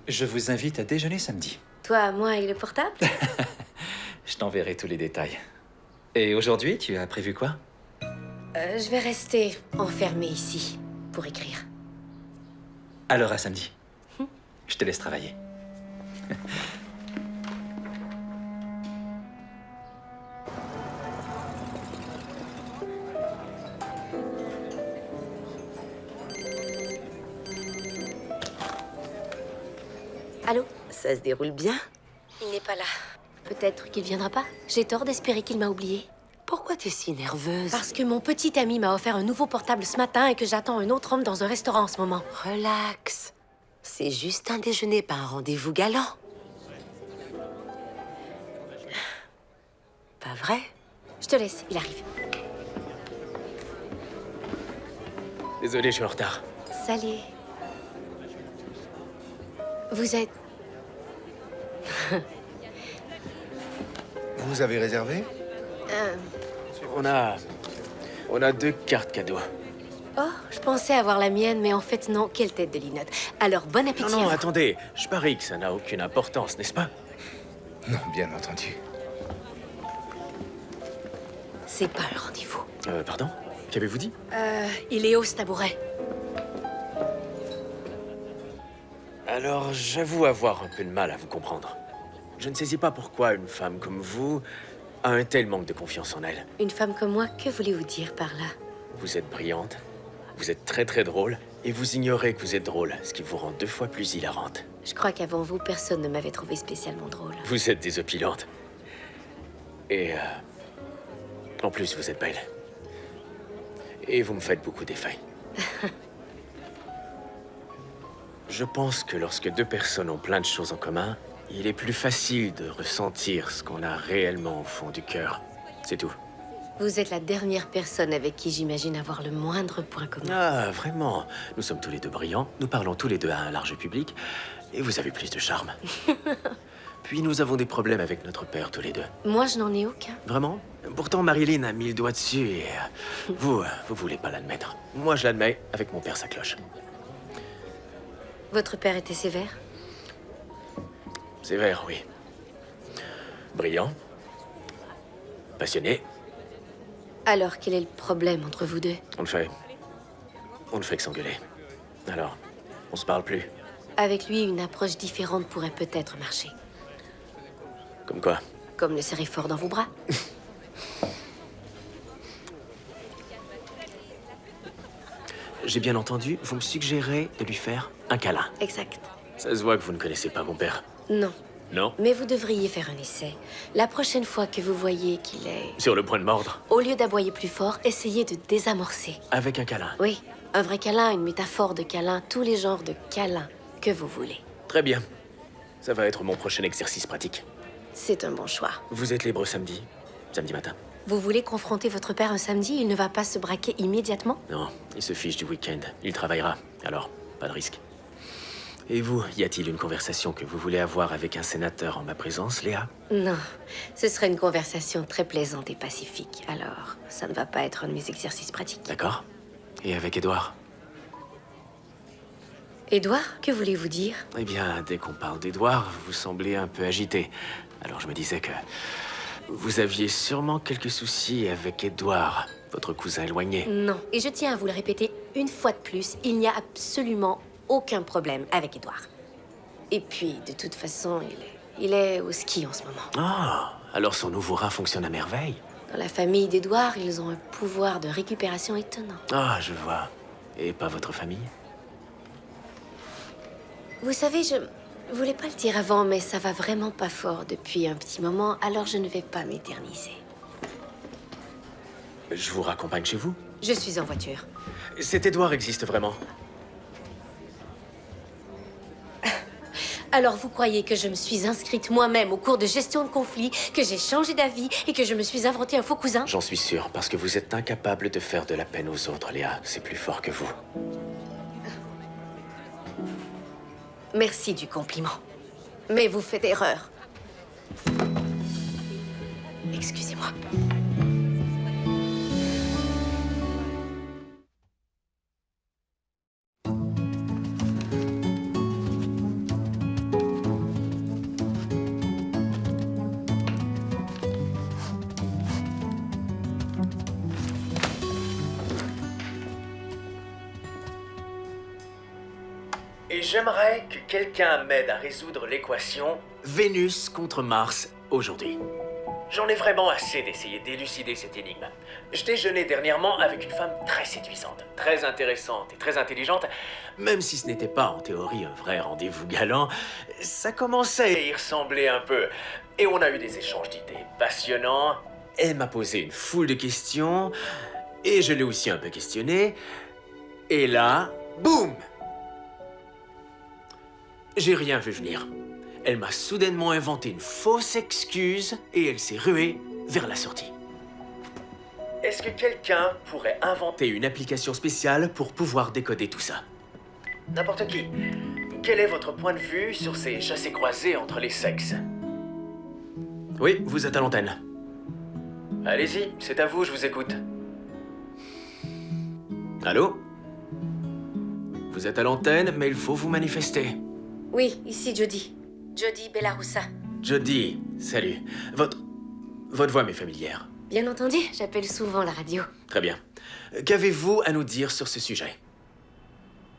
Je vous invite à déjeuner samedi. Toi, moi et le portable? Je t'enverrai tous les détails. Et aujourd'hui, tu as prévu quoi? Je vais rester enfermée ici pour écrire. Alors à samedi. Je te laisse travailler. Allô? Ça se déroule bien? Il n'est pas là. Peut-être qu'il viendra pas. J'ai tort d'espérer qu'il m'a oublié. Pourquoi t'es si nerveuse? Parce que mon petit ami m'a offert un nouveau portable ce matin et que j'attends un autre homme dans un restaurant en ce moment. Relax. C'est juste un déjeuner, pas un rendez-vous galant. Pas vrai? Je te laisse, il arrive. Désolé, je suis en retard. Salut. Vous êtes... Vous avez réservé? On a 2 cartes cadeaux. Oh, je pensais avoir la mienne, mais en fait non. Quelle tête de linotte. Alors, bon appétit. Non, à vous. attendez. Je parie que ça n'a aucune importance, n'est-ce pas? Non, bien entendu. C'est pas un rendez-vous. Pardon? Qu'avez-vous dit? Il est haut, ce tabouret. Alors, j'avoue avoir un peu de mal à vous comprendre. Je ne saisis pas pourquoi une femme comme vous a un tel manque de confiance en elle. Une femme comme moi, que voulez-vous dire par là? Vous êtes brillante, vous êtes très très drôle, et vous ignorez que vous êtes drôle, ce qui vous rend 2 fois plus hilarante. Je crois qu'avant vous, personne ne m'avait trouvé spécialement drôle. Vous êtes désopilante. Et en plus, vous êtes belle. Et vous me faites beaucoup d'effets. Je pense que lorsque 2 personnes ont plein de choses en commun, il est plus facile de ressentir ce qu'on a réellement au fond du cœur. C'est tout. Vous êtes la dernière personne avec qui j'imagine avoir le moindre point commun. Ah, vraiment. Nous sommes tous les 2 brillants, nous parlons tous les 2 à un large public, et vous avez plus de charme. Puis nous avons des problèmes avec notre père tous les 2. Moi, je n'en ai aucun. Vraiment? Pourtant, Marilyn a mis le doigt dessus et... vous voulez pas l'admettre. Moi, je l'admets, avec mon père, ça cloche. Votre père était sévère? Sévère, oui. Brillant. Passionné. Alors, quel est le problème entre vous deux? On ne fait que s'engueuler. Alors, on se parle plus. Avec lui, une approche différente pourrait peut-être marcher. Comme quoi? Comme le serrer fort dans vos bras. J'ai bien entendu, vous me suggérez de lui faire un câlin. Exact. Ça se voit que vous ne connaissez pas mon père. Non. Non? Mais vous devriez faire un essai. La prochaine fois que vous voyez qu'il est... Sur le point de mordre. Au lieu d'aboyer plus fort, essayez de désamorcer. Avec un câlin. Oui, un vrai câlin, une métaphore de câlin, tous les genres de câlins que vous voulez. Très bien. Ça va être mon prochain exercice pratique. C'est un bon choix. Vous êtes libre samedi matin. Vous voulez confronter votre père un samedi? Il ne va pas se braquer immédiatement? Non, il se fiche du week-end. Il travaillera. Alors, pas de risque. Et vous, y a-t-il une conversation que vous voulez avoir avec un sénateur en ma présence, Léa? Non, ce serait une conversation très plaisante et pacifique. Alors, ça ne va pas être un de mes exercices pratiques. D'accord. Et avec Édouard? Édouard, que voulez-vous dire? Eh bien, dès qu'on parle d'Édouard, vous semblez un peu agité. Alors je me disais que vous aviez sûrement quelques soucis avec Édouard, votre cousin éloigné. Non, et je tiens à vous le répéter une fois de plus, il n'y a absolument aucun problème avec Édouard. Et puis, de toute façon, il est au ski en ce moment. Ah, alors son nouveau rein fonctionne à merveille. Dans la famille d'Édouard, ils ont un pouvoir de récupération étonnant. Ah, je vois. Et pas votre famille? Vous savez, je voulais pas le dire avant, mais ça va vraiment pas fort depuis un petit moment, alors je ne vais pas m'éterniser. Je vous raccompagne chez vous? Je suis en voiture. Cet Édouard existe vraiment? Alors vous croyez que je me suis inscrite moi-même au cours de gestion de conflit, que j'ai changé d'avis et que je me suis inventé un faux cousin? J'en suis sûr, parce que vous êtes incapable de faire de la peine aux autres, Léa. C'est plus fort que vous. Merci du compliment. Mais vous faites erreur. Excusez-moi. Et j'aimerais que quelqu'un m'aide à résoudre l'équation Vénus contre Mars aujourd'hui. J'en ai vraiment assez d'essayer d'élucider cette énigme. Je déjeunais dernièrement avec une femme très séduisante, très intéressante et très intelligente. Même si ce n'était pas en théorie un vrai rendez-vous galant, ça commençait à y ressembler un peu. Et on a eu des échanges d'idées passionnants. Elle m'a posé une foule de questions, et je l'ai aussi un peu questionnée. Et là, boum! J'ai rien vu venir. Elle m'a soudainement inventé une fausse excuse et elle s'est ruée vers la sortie. Est-ce que quelqu'un pourrait inventer une application spéciale pour pouvoir décoder tout ça? N'importe qui. Quel est votre point de vue sur ces chassés-croisés entre les sexes? Oui, vous êtes à l'antenne. Allez-y, c'est à vous, je vous écoute. Allô? Vous êtes à l'antenne, mais il faut vous manifester. Oui, ici Jody. Jody Bellarussa. Jody, salut. Votre voix m'est familière. Bien entendu, j'appelle souvent la radio. Très bien. Qu'avez-vous à nous dire sur ce sujet?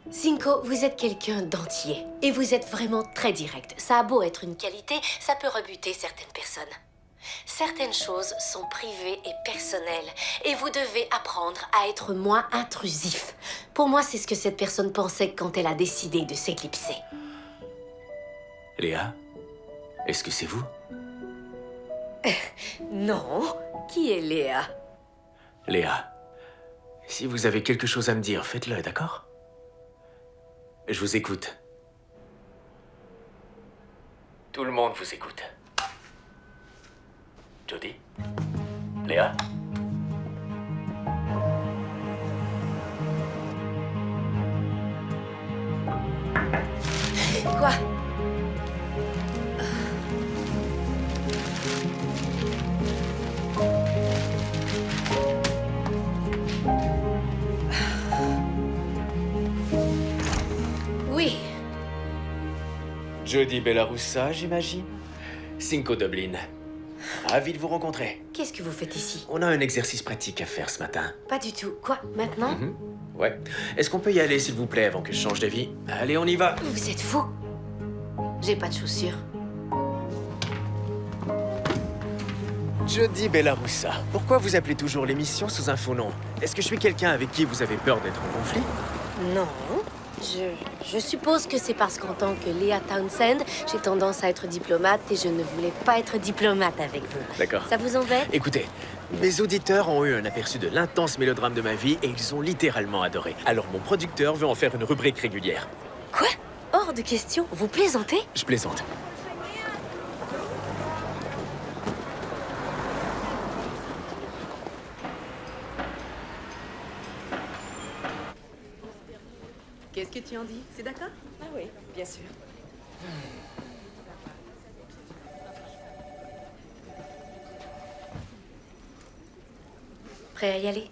Cinco, vous êtes quelqu'un d'entier. Et vous êtes vraiment très direct. Ça a beau être une qualité, ça peut rebuter certaines personnes. Certaines choses sont privées et personnelles. Et vous devez apprendre à être moins intrusif. Pour moi, c'est ce que cette personne pensait quand elle a décidé de s'éclipser. Léa, est-ce que c'est vous? Non. Qui est Léa? Léa, si vous avez quelque chose à me dire, faites-le, d'accord? Je vous écoute. Tout le monde vous écoute. Jody? Léa? Quoi? Oui. Jody Bellarussa, j'imagine? Cinco Dublin. Ravi de vous rencontrer. Qu'est-ce que vous faites ici? On a un exercice pratique à faire ce matin. Pas du tout. Quoi? Maintenant? Ouais. Est-ce qu'on peut y aller, s'il vous plaît, avant que je change d'avis? Allez, on y va. Vous êtes fou. J'ai pas de chaussures. Jody Bellarussa, pourquoi vous appelez toujours l'émission sous un faux nom? Est-ce que je suis quelqu'un avec qui vous avez peur d'être en conflit? Non. Je suppose que c'est parce qu'en tant que Léa Townsend, j'ai tendance à être diplomate et je ne voulais pas être diplomate avec vous. D'accord. Ça vous embête? Écoutez, mes auditeurs ont eu un aperçu de l'intense mélodrame de ma vie et ils ont littéralement adoré. Alors mon producteur veut en faire une rubrique régulière. Quoi? Hors de question. Vous plaisantez? Je plaisante. Qu'est-ce que tu en dis? C'est d'accord? Ah oui, bien sûr. Prêt à y aller?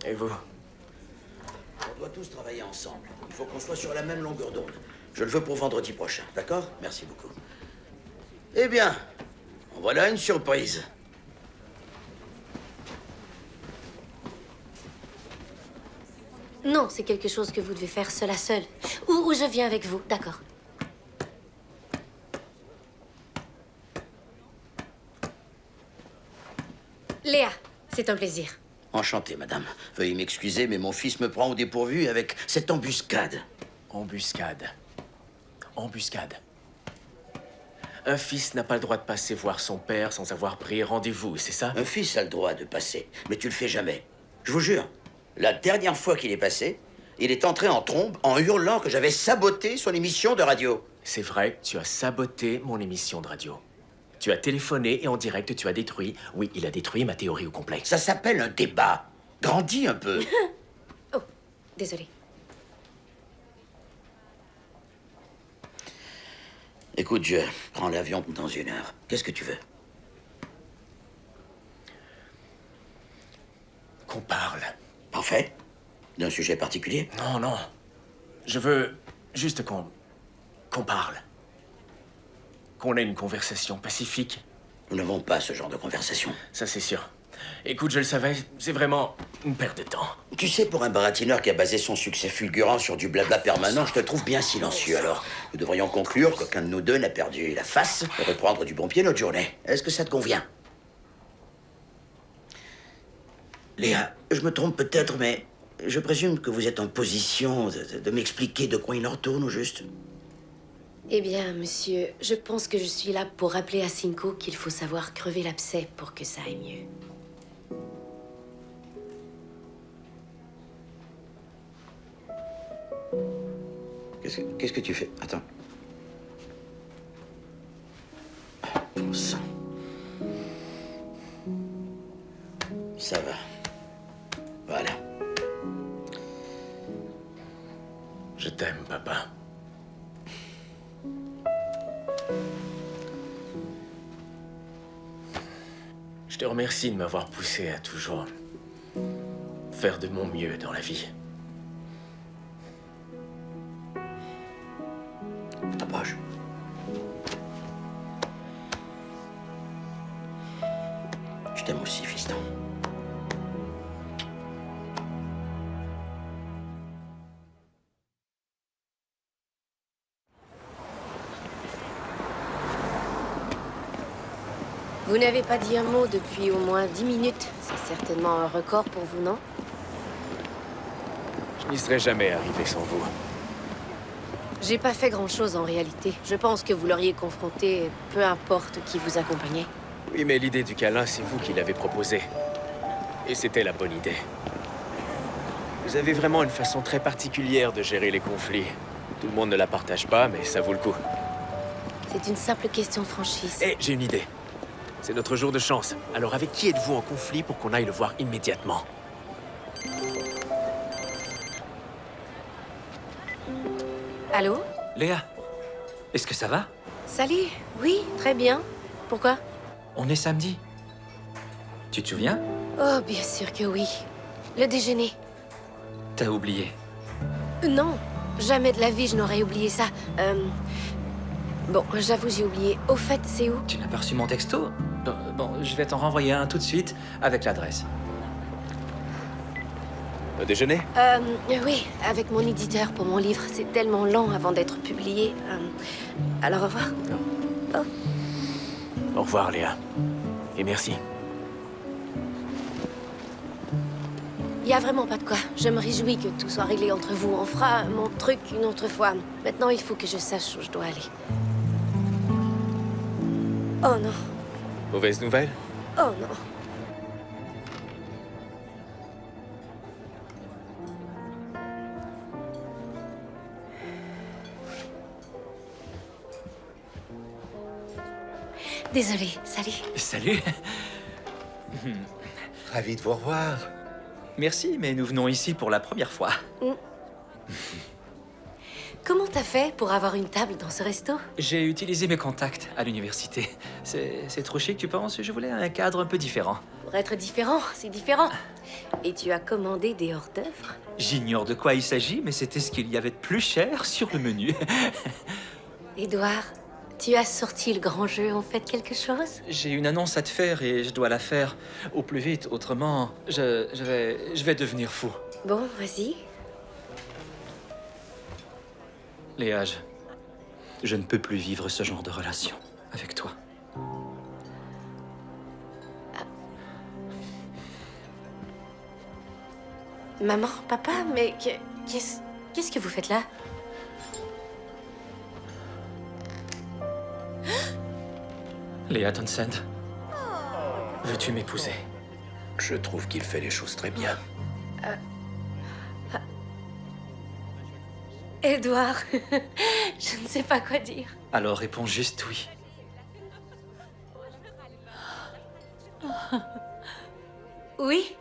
Et vous? On doit tous travailler ensemble. Il faut qu'on soit sur la même longueur d'onde. Je le veux pour vendredi prochain, d'accord? Merci beaucoup. Eh bien, en voilà une surprise. Non, c'est quelque chose que vous devez faire seul à seul. Ou je viens avec vous, d'accord. Léa, c'est un plaisir. Enchanté, madame. Veuillez m'excuser, mais mon fils me prend au dépourvu avec cette embuscade. Embuscade. Embuscade. Un fils n'a pas le droit de passer voir son père sans avoir pris rendez-vous, c'est ça? Un fils a le droit de passer, mais tu le fais jamais. Je vous jure, la dernière fois qu'il est passé, il est entré en trombe en hurlant que j'avais saboté son émission de radio. C'est vrai, tu as saboté mon émission de radio. Tu as téléphoné et en direct, tu as détruit... Oui, il a détruit ma théorie au complet. Ça s'appelle un débat. Grandis un peu. Oh, désolé. Écoute, je prends l'avion dans 1 heure. Qu'est-ce que tu veux? Qu'on parle. Parfait. D'un sujet particulier? Non, non. Je veux juste qu'on parle. Qu'on ait une conversation pacifique. Nous n'avons pas ce genre de conversation. Ça, c'est sûr. Écoute, je le savais, c'est vraiment une perte de temps. Tu sais, pour un baratineur qui a basé son succès fulgurant sur du blabla permanent, je te trouve bien silencieux. Alors, nous devrions conclure qu'aucun de nous deux n'a perdu la face et reprendre du bon pied notre journée. Est-ce que ça te convient? Léa, je me trompe peut-être, mais je présume que vous êtes en position de m'expliquer de quoi il en retourne, au juste. Eh bien, monsieur, je pense que je suis là pour rappeler à Cinco qu'il faut savoir crever l'abcès pour que ça aille mieux. Qu'est-ce que tu fais? Attends. Bon sang. Ça va. Voilà. Je t'aime, papa. Je te remercie de m'avoir poussé à toujours faire de mon mieux dans la vie. Approche. Je t'aime aussi, fiston. Vous n'avez pas dit un mot depuis au moins 10 minutes. C'est certainement un record pour vous, non? Je n'y serais jamais arrivé sans vous. J'ai pas fait grand-chose en réalité. Je pense que vous l'auriez confronté, peu importe qui vous accompagnait. Oui, mais l'idée du câlin, c'est vous qui l'avez proposée. Et c'était la bonne idée. Vous avez vraiment une façon très particulière de gérer les conflits. Tout le monde ne la partage pas, mais ça vaut le coup. C'est une simple question de franchise. Hé, j'ai une idée. C'est notre jour de chance. Alors avec qui êtes-vous en conflit pour qu'on aille le voir immédiatement? Allô? Léa, est-ce que ça va? Salut? Oui, très bien. Pourquoi? On est samedi. Tu te souviens? Oh, bien sûr que oui. Le déjeuner. T'as oublié. Non, jamais de la vie je n'aurais oublié ça. Bon, j'avoue, j'ai oublié. Au fait, c'est où? Tu n'as pas reçu mon texto? Bon, je vais t'en renvoyer un tout de suite avec l'adresse. Au déjeuner? Oui, avec mon éditeur pour mon livre. C'est tellement lent avant d'être publié. Alors, au revoir. Au revoir, Léa. Et merci. Il y a vraiment pas de quoi. Je me réjouis que tout soit réglé entre vous. On fera mon truc une autre fois. Maintenant, il faut que je sache où je dois aller. Oh non. Mauvaise nouvelle? Oh non. Désolée, salut. Salut. Ravi de vous revoir. Merci, mais nous venons ici pour la première fois. Comment t'as fait pour avoir une table dans ce resto? J'ai utilisé mes contacts à l'université. C'est trop chic, tu penses? Je voulais un cadre un peu différent. Pour être différent, c'est différent. Et tu as commandé des hors-d'œuvre? J'ignore de quoi il s'agit, mais c'était ce qu'il y avait de plus cher sur le menu. Édouard, tu as sorti le grand jeu, en fait quelque chose? J'ai une annonce à te faire et je dois la faire au plus vite. Autrement, je vais devenir fou. Bon, vas-y. Léa, je ne peux plus vivre ce genre de relation avec toi. Maman, papa, mais qu'est-ce que vous faites là? Léa Townsend, veux-tu m'épouser? Je trouve qu'il fait les choses très bien. Édouard, je ne sais pas quoi dire. Alors réponds juste oui. Oui.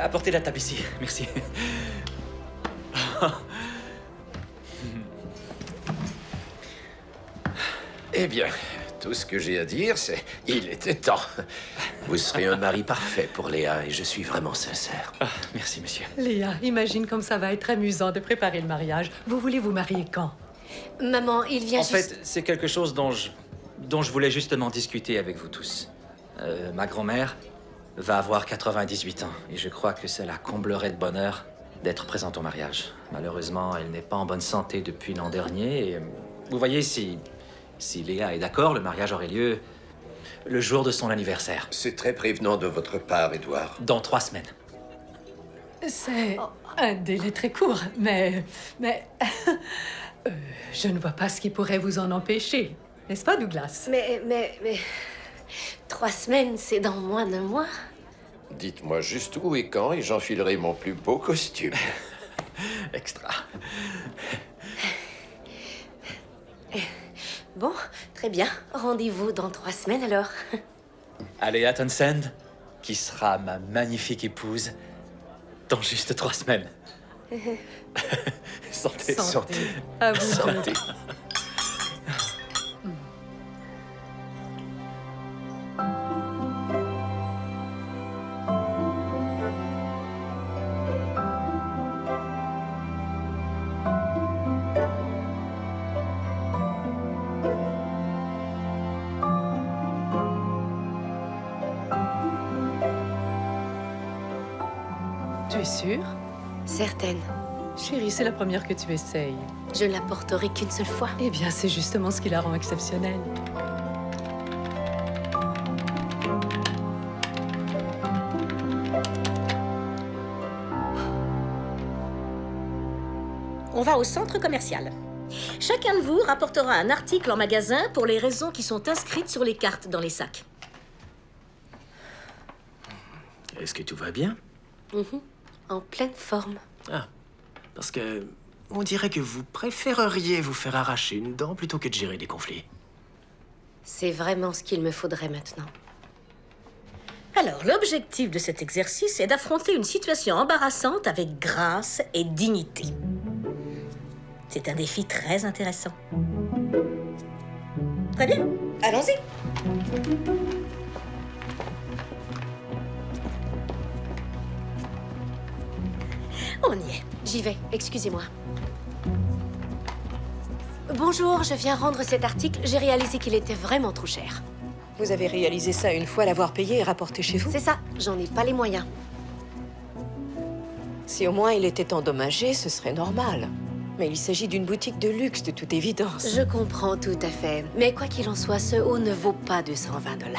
Apportez la table ici, merci. Eh bien, tout ce que j'ai à dire, c'est il était temps. Vous serez un mari parfait pour Léa et je suis vraiment sincère. Merci, monsieur. Léa, imagine comme ça va être amusant de préparer le mariage. Vous voulez vous marier quand? Maman, il vient En juste... fait, c'est quelque chose dont je voulais justement discuter avec vous tous. Ma grand-mère va avoir 98 ans et je crois que cela comblerait de bonheur d'être présente au mariage. Malheureusement, elle n'est pas en bonne santé depuis l'an dernier et vous voyez, si Léa est d'accord, le mariage aurait lieu le jour de son anniversaire. C'est très prévenant de votre part, Édouard. Dans 3 semaines. C'est un délai très court, mais je ne vois pas ce qui pourrait vous en empêcher. N'est-ce pas, Douglas? Mais... 3 semaines, c'est dans moins d'un mois. Dites-moi juste où et quand et j'enfilerai mon plus beau costume. Extra. Bon, très bien. Rendez-vous dans 3 semaines, alors. Léa Townsend, qui sera ma magnifique épouse dans juste 3 semaines. Santé. Santé. À vous deux. Santé. Tu es sûre? Certaine. Chérie, c'est la première que tu essayes. Je ne la porterai qu'une seule fois. Eh bien, c'est justement ce qui la rend exceptionnelle. On va au centre commercial. Chacun de vous rapportera un article en magasin pour les raisons qui sont inscrites sur les cartes dans les sacs. Est-ce que tout va bien? En pleine forme. Ah, parce que on dirait que vous préféreriez vous faire arracher une dent plutôt que de gérer des conflits. C'est vraiment ce qu'il me faudrait maintenant. Alors, l'objectif de cet exercice est d'affronter une situation embarrassante avec grâce et dignité. C'est un défi très intéressant. Très bien, allons-y. On y est. J'y vais, excusez-moi. Bonjour, je viens rendre cet article. J'ai réalisé qu'il était vraiment trop cher. Vous avez réalisé ça une fois l'avoir payé et rapporté chez vous? C'est ça, j'en ai pas les moyens. Si au moins il était endommagé, ce serait normal. Mais il s'agit d'une boutique de luxe, de toute évidence. Je comprends tout à fait. Mais quoi qu'il en soit, ce haut ne vaut pas 220 $.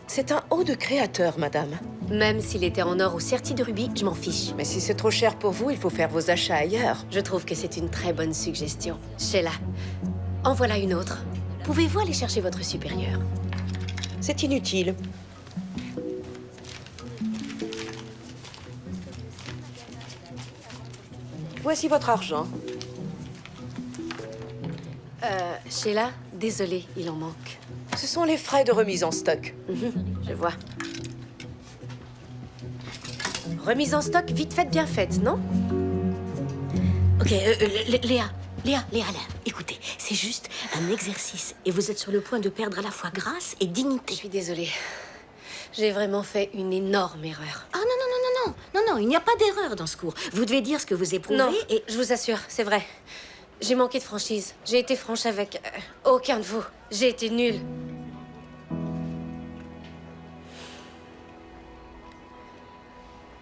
C'est un haut de créateur, madame. Même s'il était en or ou serti de rubis, je m'en fiche. Mais si c'est trop cher pour vous, il faut faire vos achats ailleurs. Je trouve que c'est une très bonne suggestion. Sheila, en voilà une autre. Pouvez-vous aller chercher votre supérieur? C'est inutile. Voici votre argent. Sheila, désolée, il en manque. Ce sont les frais de remise en stock. Je vois. Remise en stock, vite faite, bien faite, non? Ok, Léa, écoutez, c'est juste un exercice. Et vous êtes sur le point de perdre à la fois grâce et dignité. Je suis désolée. J'ai vraiment fait une énorme erreur. Ah non, il n'y a pas d'erreur dans ce cours. Vous devez dire ce que vous éprouvez Non, et... je vous assure, c'est vrai. J'ai manqué de franchise. J'ai été franche avec aucun de vous. J'ai été nulle.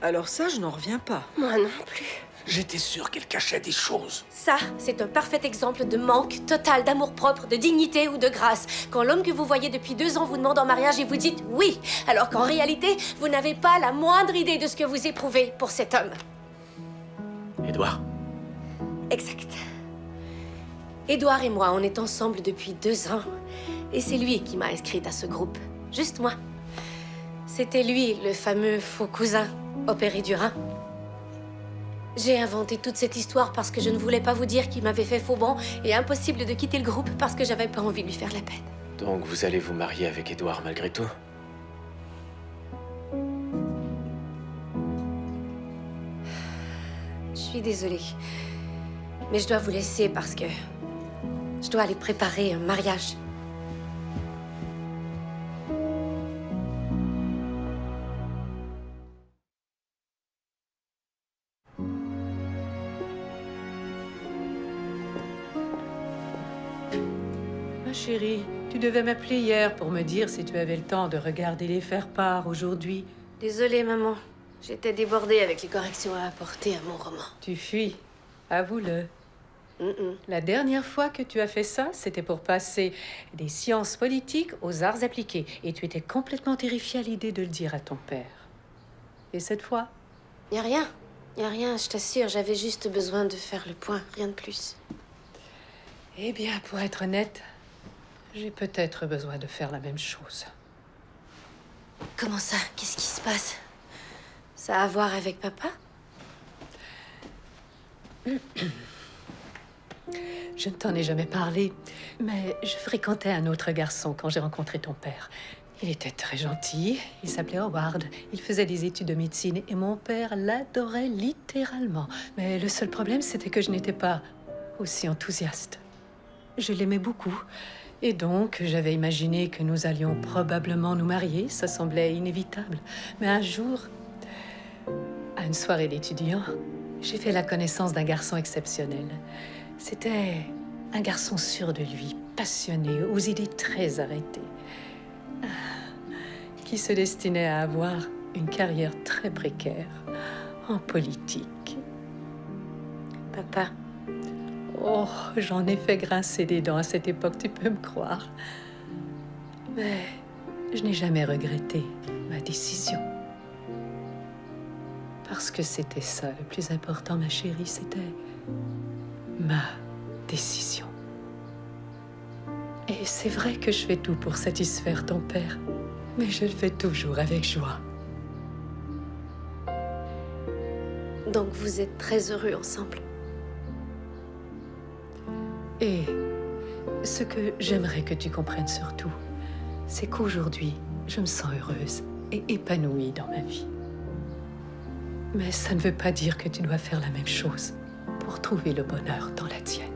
Alors ça, je n'en reviens pas. Moi non plus. J'étais sûr qu'elle cachait des choses. Ça, c'est un parfait exemple de manque total d'amour-propre, de dignité ou de grâce. Quand l'homme que vous voyez depuis 2 ans vous demande en mariage et vous dites oui, alors qu'en réalité, vous n'avez pas la moindre idée de ce que vous éprouvez pour cet homme. Édouard. Exact. Édouard et moi, on est ensemble depuis 2 ans. Et c'est lui qui m'a inscrite à ce groupe. Juste moi. C'était lui, le fameux faux cousin, opéré du rein. J'ai inventé toute cette histoire parce que je ne voulais pas vous dire qu'il m'avait fait faux bond et impossible de quitter le groupe parce que j'avais pas envie de lui faire la peine. Donc vous allez vous marier avec Édouard malgré tout? Je suis désolée. Mais je dois vous laisser parce que je dois aller préparer un mariage. Ma chérie, tu devais m'appeler hier pour me dire si tu avais le temps de regarder les faire-part aujourd'hui. Désolée, maman. J'étais débordée avec les corrections à apporter à mon roman. Tu fuis, avoue-le. La dernière fois que tu as fait ça, c'était pour passer des sciences politiques aux arts appliqués. Et tu étais complètement terrifiée à l'idée de le dire à ton père. Et cette fois? Y a rien, je t'assure. J'avais juste besoin de faire le point, rien de plus. Eh bien, pour être honnête, j'ai peut-être besoin de faire la même chose. Comment ça? Qu'est-ce qui se passe? Ça a à voir avec papa? Je ne t'en ai jamais parlé, mais je fréquentais un autre garçon quand j'ai rencontré ton père. Il était très gentil, il s'appelait Howard, il faisait des études de médecine et mon père l'adorait littéralement. Mais le seul problème, c'était que je n'étais pas aussi enthousiaste. Je l'aimais beaucoup et donc j'avais imaginé que nous allions probablement nous marier, ça semblait inévitable. Mais un jour, à une soirée d'étudiants, j'ai fait la connaissance d'un garçon exceptionnel. C'était un garçon sûr de lui, passionné, aux idées très arrêtées, qui se destinait à avoir une carrière très précaire en politique. Papa. Oh, j'en ai fait grincer des dents à cette époque, tu peux me croire. Mais je n'ai jamais regretté ma décision. Parce que c'était ça le plus important, ma chérie, c'était ma décision. Et c'est vrai que je fais tout pour satisfaire ton père, mais je le fais toujours avec joie. Donc vous êtes très heureux ensemble? Et ce que j'aimerais que tu comprennes surtout, c'est qu'aujourd'hui, je me sens heureuse et épanouie dans ma vie. Mais ça ne veut pas dire que tu dois faire la même chose pour trouver le bonheur dans la tienne.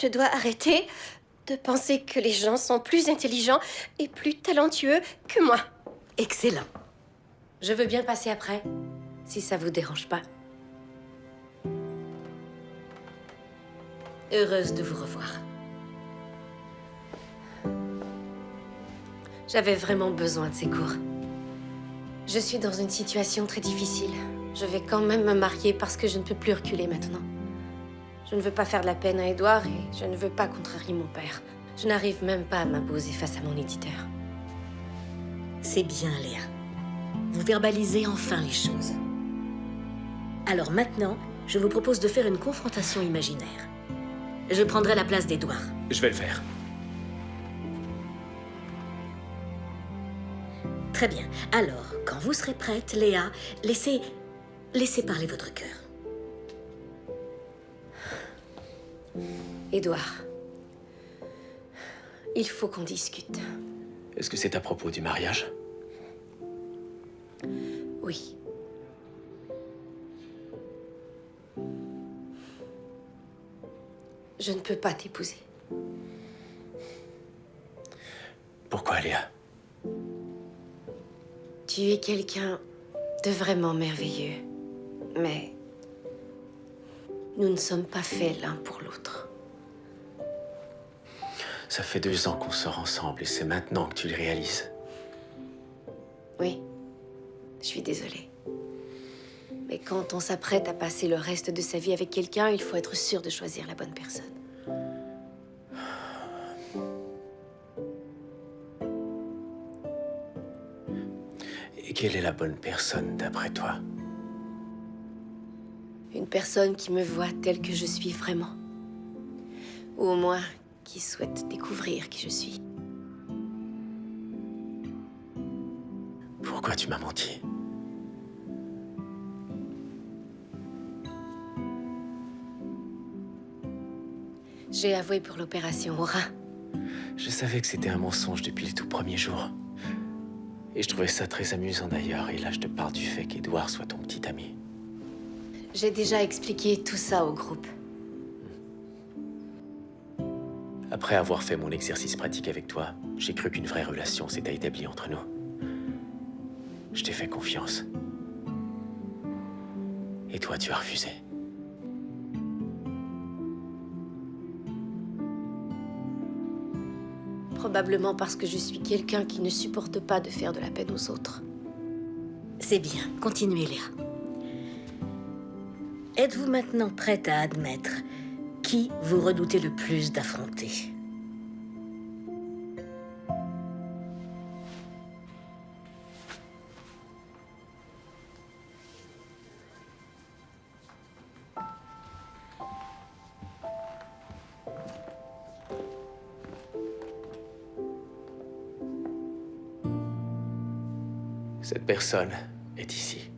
Je dois arrêter de penser que les gens sont plus intelligents et plus talentueux que moi. Excellent. Je veux bien passer après, si ça vous dérange pas. Heureuse de vous revoir. J'avais vraiment besoin de ces cours. Je suis dans une situation très difficile. Je vais quand même me marier parce que je ne peux plus reculer maintenant. Je ne veux pas faire de la peine à Edouard et je ne veux pas contrarier mon père. Je n'arrive même pas à m'imposer face à mon éditeur. C'est bien, Léa. Vous verbalisez enfin les choses. Alors maintenant, je vous propose de faire une confrontation imaginaire. Je prendrai la place d'Edouard. Je vais le faire. Très bien. Alors, quand vous serez prête, Léa, laissez parler votre cœur. Edouard, il faut qu'on discute. Est-ce que c'est à propos du mariage? Oui. Je ne peux pas t'épouser. Pourquoi, Léa? Tu es quelqu'un de vraiment merveilleux. Mais nous ne sommes pas faits l'un pour l'autre. Ça fait 2 ans qu'on sort ensemble et c'est maintenant que tu le réalises. Oui, je suis désolée. Mais quand on s'apprête à passer le reste de sa vie avec quelqu'un, il faut être sûr de choisir la bonne personne. Et quelle est la bonne personne d'après toi? Une personne qui me voit telle que je suis vraiment. Ou au moins, qui souhaite découvrir qui je suis. Pourquoi tu m'as menti? J'ai avoué pour l'opération au rein. Je savais que c'était un mensonge depuis le tout premier jour. Et je trouvais ça très amusant d'ailleurs. Et là, je te parle du fait qu'Edouard soit ton petit ami. J'ai déjà expliqué tout ça au groupe. Après avoir fait mon exercice pratique avec toi, j'ai cru qu'une vraie relation s'était établie entre nous. Je t'ai fait confiance. Et toi, tu as refusé. Probablement parce que je suis quelqu'un qui ne supporte pas de faire de la peine aux autres. C'est bien. Continuez, Léa. Êtes-vous maintenant prête à admettre qui vous redoutez le plus d'affronter? Cette personne est ici.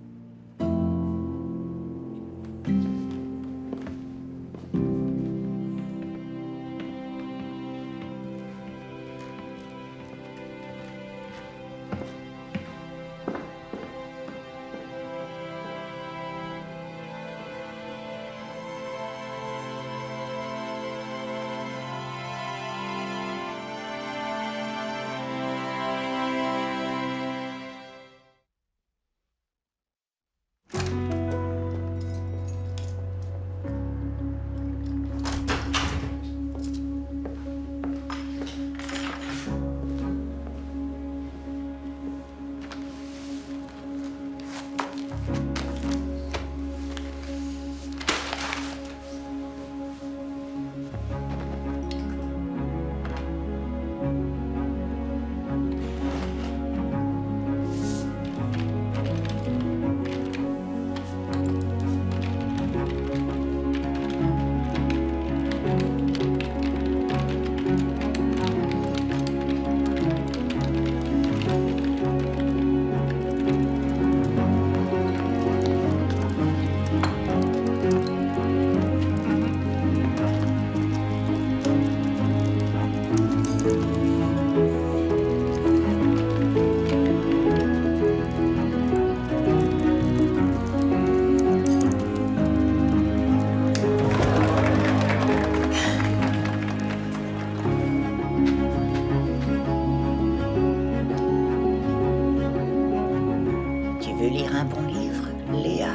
veux lire un bon livre, Léa?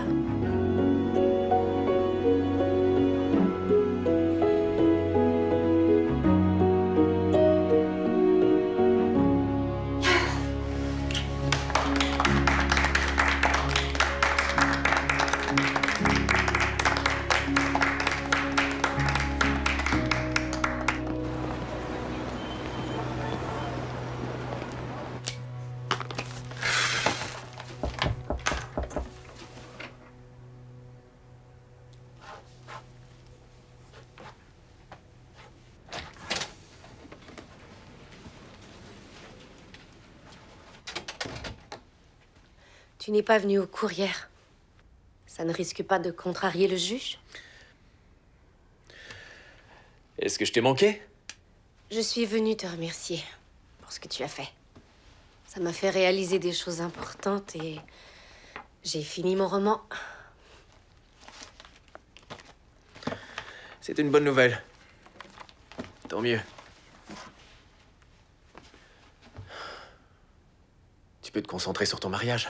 Tu n'es pas venu au cours hier. Ça ne risque pas de contrarier le juge? Est-ce que je t'ai manqué? Je suis venue te remercier pour ce que tu as fait. Ça m'a fait réaliser des choses importantes et j'ai fini mon roman. C'est une bonne nouvelle. Tant mieux. Tu peux te concentrer sur ton mariage.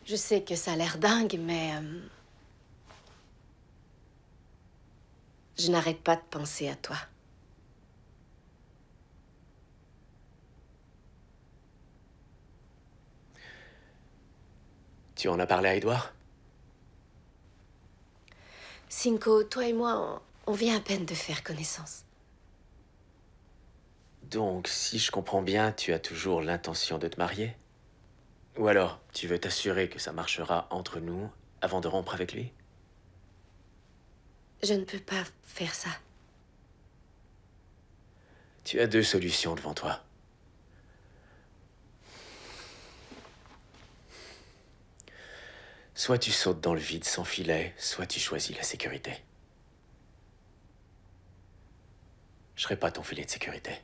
Je sais que ça a l'air dingue, mais... je n'arrête pas de penser à toi. Tu en as parlé à Edouard? Cinco, toi et moi, on vient à peine de faire connaissance. Donc, si je comprends bien, tu as toujours l'intention de te marier? Ou alors, tu veux t'assurer que ça marchera entre nous avant de rompre avec lui? Je ne peux pas faire ça. Tu as deux solutions devant toi. Soit tu sautes dans le vide sans filet, soit tu choisis la sécurité. Je serai pas ton filet de sécurité.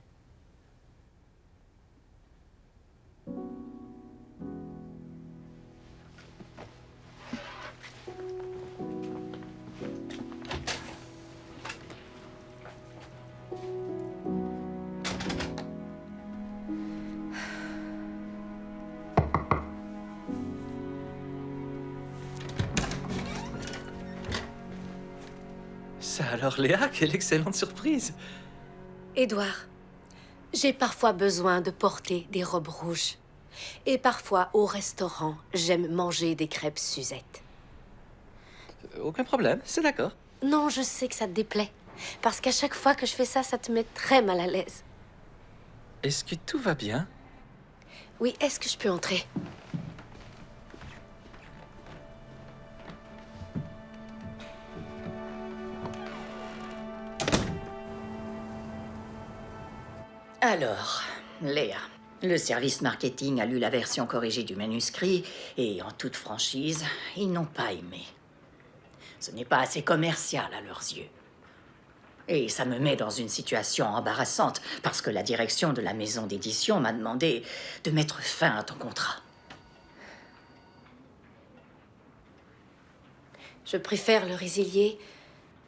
Ça alors, Léa, quelle excellente surprise! Édouard, j'ai parfois besoin de porter des robes rouges. Et parfois, au restaurant, j'aime manger des crêpes Suzette. Aucun problème, c'est d'accord. Non, je sais que ça te déplaît. Parce qu'à chaque fois que je fais ça, ça te met très mal à l'aise. Est-ce que tout va bien? Oui, est-ce que je peux entrer? Alors, Léa, le service marketing a lu la version corrigée du manuscrit et, en toute franchise, ils n'ont pas aimé. Ce n'est pas assez commercial à leurs yeux. Et ça me met dans une situation embarrassante parce que la direction de la maison d'édition m'a demandé de mettre fin à ton contrat. Je préfère le résilier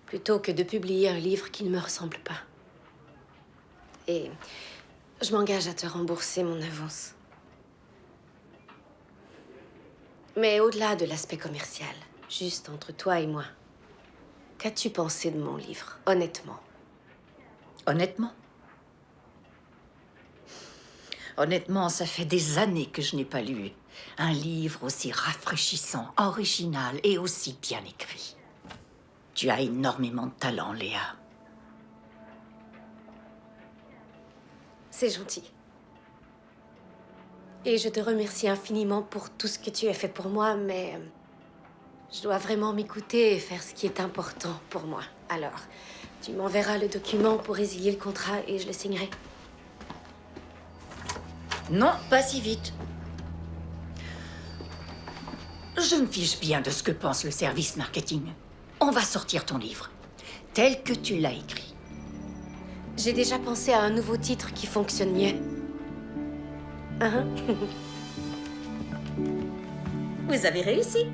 plutôt que de publier un livre qui ne me ressemble pas. Et je m'engage à te rembourser mon avance. Mais au-delà de l'aspect commercial, juste entre toi et moi, qu'as-tu pensé de mon livre, honnêtement? Honnêtement? Honnêtement, ça fait des années que je n'ai pas lu un livre aussi rafraîchissant, original et aussi bien écrit. Tu as énormément de talent, Léa. C'est gentil. Et je te remercie infiniment pour tout ce que tu as fait pour moi, mais je dois vraiment m'écouter et faire ce qui est important pour moi. Alors, tu m'enverras le document pour résilier le contrat et je le signerai. Non, pas si vite. Je me fiche bien de ce que pense le service marketing. On va sortir ton livre, tel que tu l'as écrit. J'ai déjà pensé à un nouveau titre qui fonctionne mieux. Hein? Vous avez réussi.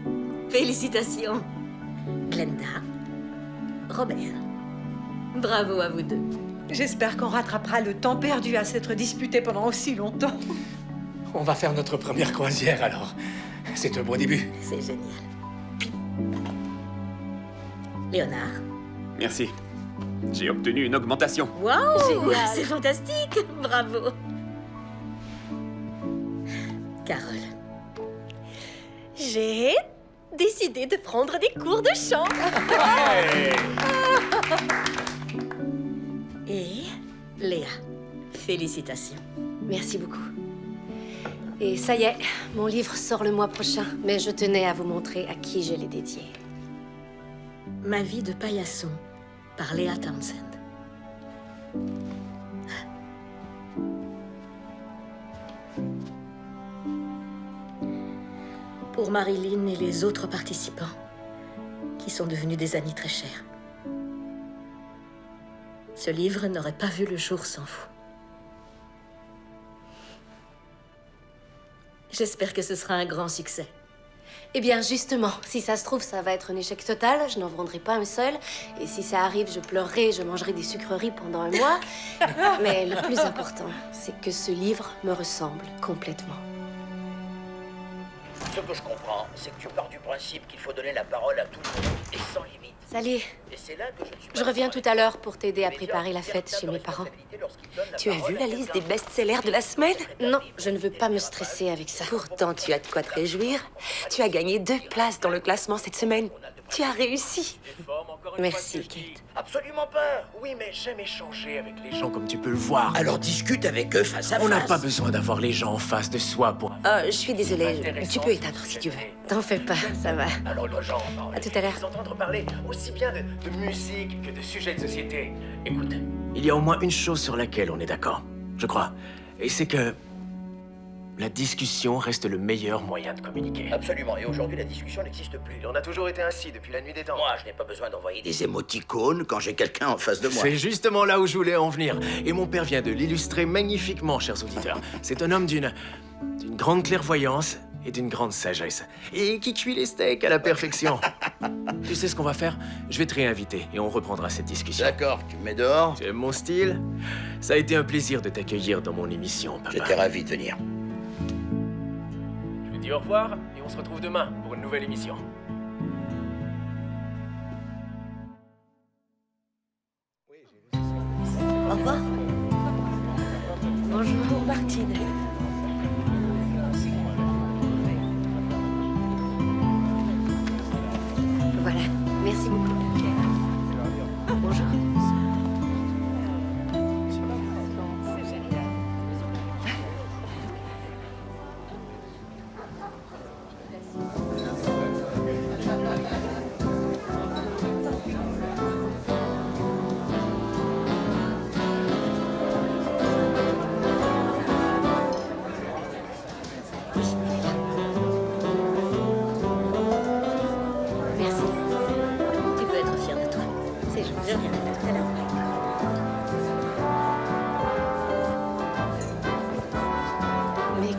Félicitations. Glenda, Robert, bravo à vous deux. J'espère qu'on rattrapera le temps perdu à s'être disputé pendant aussi longtemps. On va faire notre première croisière alors. C'est un beau début. C'est génial. Léonard. Merci. J'ai obtenu une augmentation. Waouh! Génial. C'est fantastique! Bravo! Carole. J'ai décidé de prendre des cours de chant. Et Léa. Félicitations. Merci beaucoup. Et ça y est, mon livre sort le mois prochain, mais je tenais à vous montrer à qui je l'ai dédié. Ma vie de paillasson par Léa Townsend. Pour Marilyn et les autres participants, qui sont devenus des amis très chers. Ce livre n'aurait pas vu le jour sans vous. J'espère que ce sera un grand succès. Eh bien, justement, si ça se trouve, ça va être un échec total, je n'en vendrai pas un seul. Et si ça arrive, je pleurerai, je mangerai des sucreries pendant un mois. Mais le plus important, c'est que ce livre me ressemble complètement. Ce que je comprends, c'est que tu pars du principe qu'il faut donner la parole à tout le monde et sans limite. Salut. Et c'est là que je ne suis pas Je reviens tout à l'heure pour t'aider à préparer la fête chez mes parents. Tu as vu la liste des best-sellers de la semaine? Non, je ne veux pas me stresser avec ça. Pourtant, tu as de quoi te réjouir. Tu as gagné 2 places dans le classement cette semaine. Tu as réussi. Merci, Kate. Absolument pas. Oui, mais j'aime échanger avec les gens comme tu peux le voir. Alors discute avec eux face à face. On n'a pas besoin d'avoir les gens en face de soi pour... Je suis désolée, tu peux éteindre si tu veux. T'en fais pas, ça va. Alors les gens, À tout à l'heure. entendre parler aussi bien de musique que de sujets de société. Écoute, il y a au moins une chose sur laquelle on est d'accord, je crois. Et c'est que la discussion reste le meilleur moyen de communiquer. Absolument. Et aujourd'hui, la discussion n'existe plus. On a toujours été ainsi depuis la nuit des temps. Moi, je n'ai pas besoin d'envoyer des émoticônes quand j'ai quelqu'un en face de moi. C'est justement là où je voulais en venir. Et mon père vient de l'illustrer magnifiquement, chers auditeurs. C'est un homme d'une grande clairvoyance et d'une grande sagesse. Et qui cuit les steaks à la perfection. Tu sais ce qu'on va faire? Je vais te réinviter et on reprendra cette discussion. D'accord, tu me mets dehors. Tu aimes mon style? Ça a été un plaisir de t'accueillir dans mon émission, papa. J'étais ravi de venir. Je vous dis au revoir et on se retrouve demain pour une nouvelle émission. Au revoir. Bonjour, Martine. Voilà, merci beaucoup. Bonjour. Merci. Tu peux être fière de toi. C'est gentil. Je viens tout à l'heure. Mais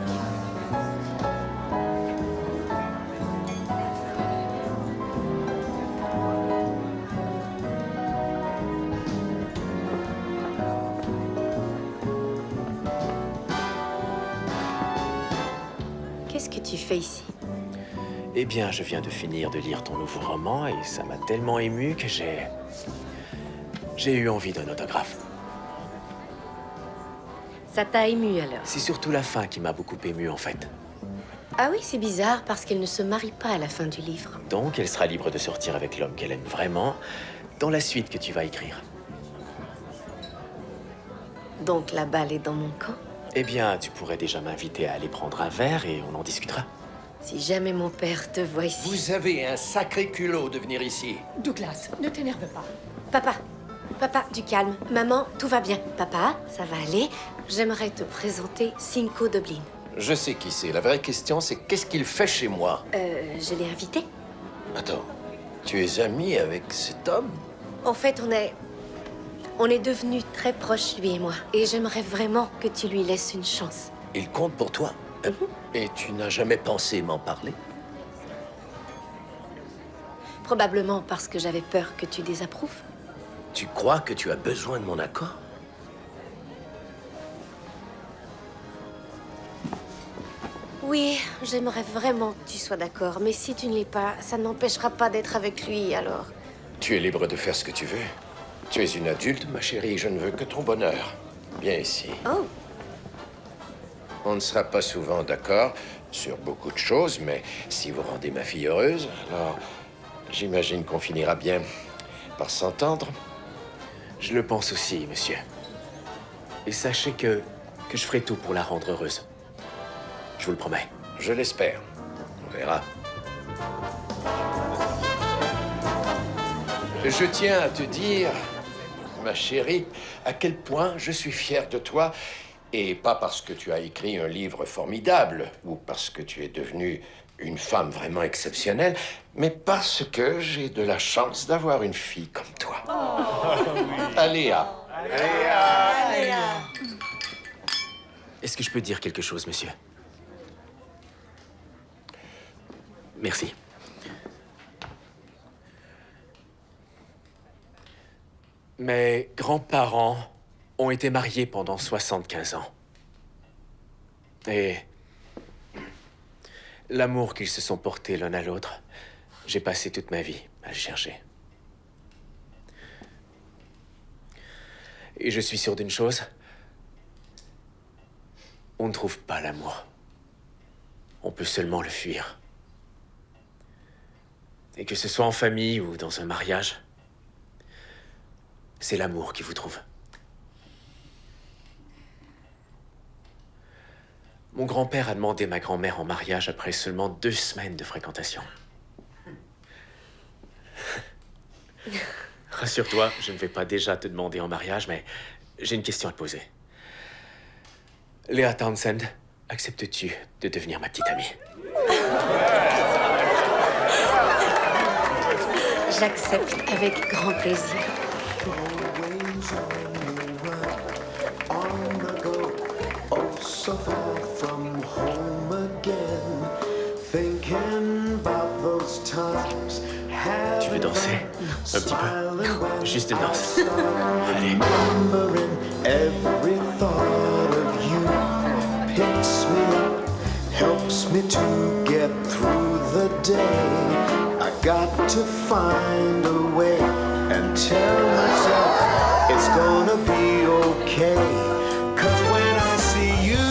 qu'est-ce que tu fais ici? Eh bien, je viens de finir de lire ton nouveau roman et ça m'a tellement ému que j'ai eu envie d'un autographe. Ça t'a ému alors? C'est surtout la fin qui m'a beaucoup ému en fait. Ah oui, c'est bizarre parce qu'elle ne se marie pas à la fin du livre. Donc, elle sera libre de sortir avec l'homme qu'elle aime vraiment dans la suite que tu vas écrire. Donc la balle est dans mon camp. Eh bien, tu pourrais déjà m'inviter à aller prendre un verre et on en discutera. Si jamais mon père te voit ici... Vous avez un sacré culot de venir ici. Douglas, ne t'énerve pas. Papa, du calme. Maman, tout va bien. Papa, ça va aller. J'aimerais te présenter Cinco Dublin. Je sais qui c'est. La vraie question, c'est qu'est-ce qu'il fait chez moi? Je l'ai invité. Attends, tu es ami avec cet homme? En fait, on est devenus très proches, lui et moi. Et j'aimerais vraiment que tu lui laisses une chance. Il compte pour toi. Et tu n'as jamais pensé m'en parler? Probablement parce que j'avais peur que tu désapprouves. Tu crois que tu as besoin de mon accord? Oui, j'aimerais vraiment que tu sois d'accord, mais si tu ne l'es pas, ça n'empêchera pas d'être avec lui, alors... Tu es libre de faire ce que tu veux. Tu es une adulte, ma chérie, je ne veux que ton bonheur. Viens ici. Oh. On ne sera pas souvent d'accord sur beaucoup de choses, mais si vous rendez ma fille heureuse, alors j'imagine qu'on finira bien par s'entendre. Je le pense aussi, monsieur. Et sachez que je ferai tout pour la rendre heureuse. Je vous le promets. Je l'espère. On verra. Je tiens à te dire, ma chérie, à quel point je suis fier de toi. Et pas parce que tu as écrit un livre formidable ou parce que tu es devenue une femme vraiment exceptionnelle, mais parce que j'ai de la chance d'avoir une fille comme toi. Aléa. Est-ce que je peux dire quelque chose, monsieur? Merci. Mes grands-parents ont été mariés pendant 75 ans. Et l'amour qu'ils se sont portés l'un à l'autre, j'ai passé toute ma vie à le chercher. Et je suis sûr d'une chose, on ne trouve pas l'amour. On peut seulement le fuir. Et que ce soit en famille ou dans un mariage, c'est l'amour qui vous trouve. Mon grand-père a demandé ma grand-mère en mariage après seulement 2 semaines de fréquentation. Rassure-toi, je ne vais pas déjà te demander en mariage, mais j'ai une question à te poser. Léa Townsend, acceptes-tu de devenir ma petite amie? J'accepte avec grand plaisir. Tu veux danser? Un petit peu? Non. Juste une danse. Allez. Helps me to get through the day. I got to find a way and tell myself it's gonna be okay. 'Cause when I see you,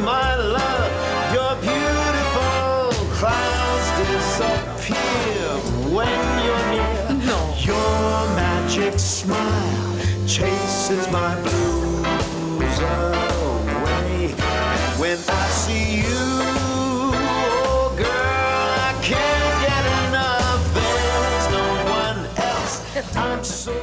my love, you're beautiful. Clouds disappear when you're near. No. Your magic smile chases my blues away. When I see you, oh girl, I can't get enough. There's no one else. I'm so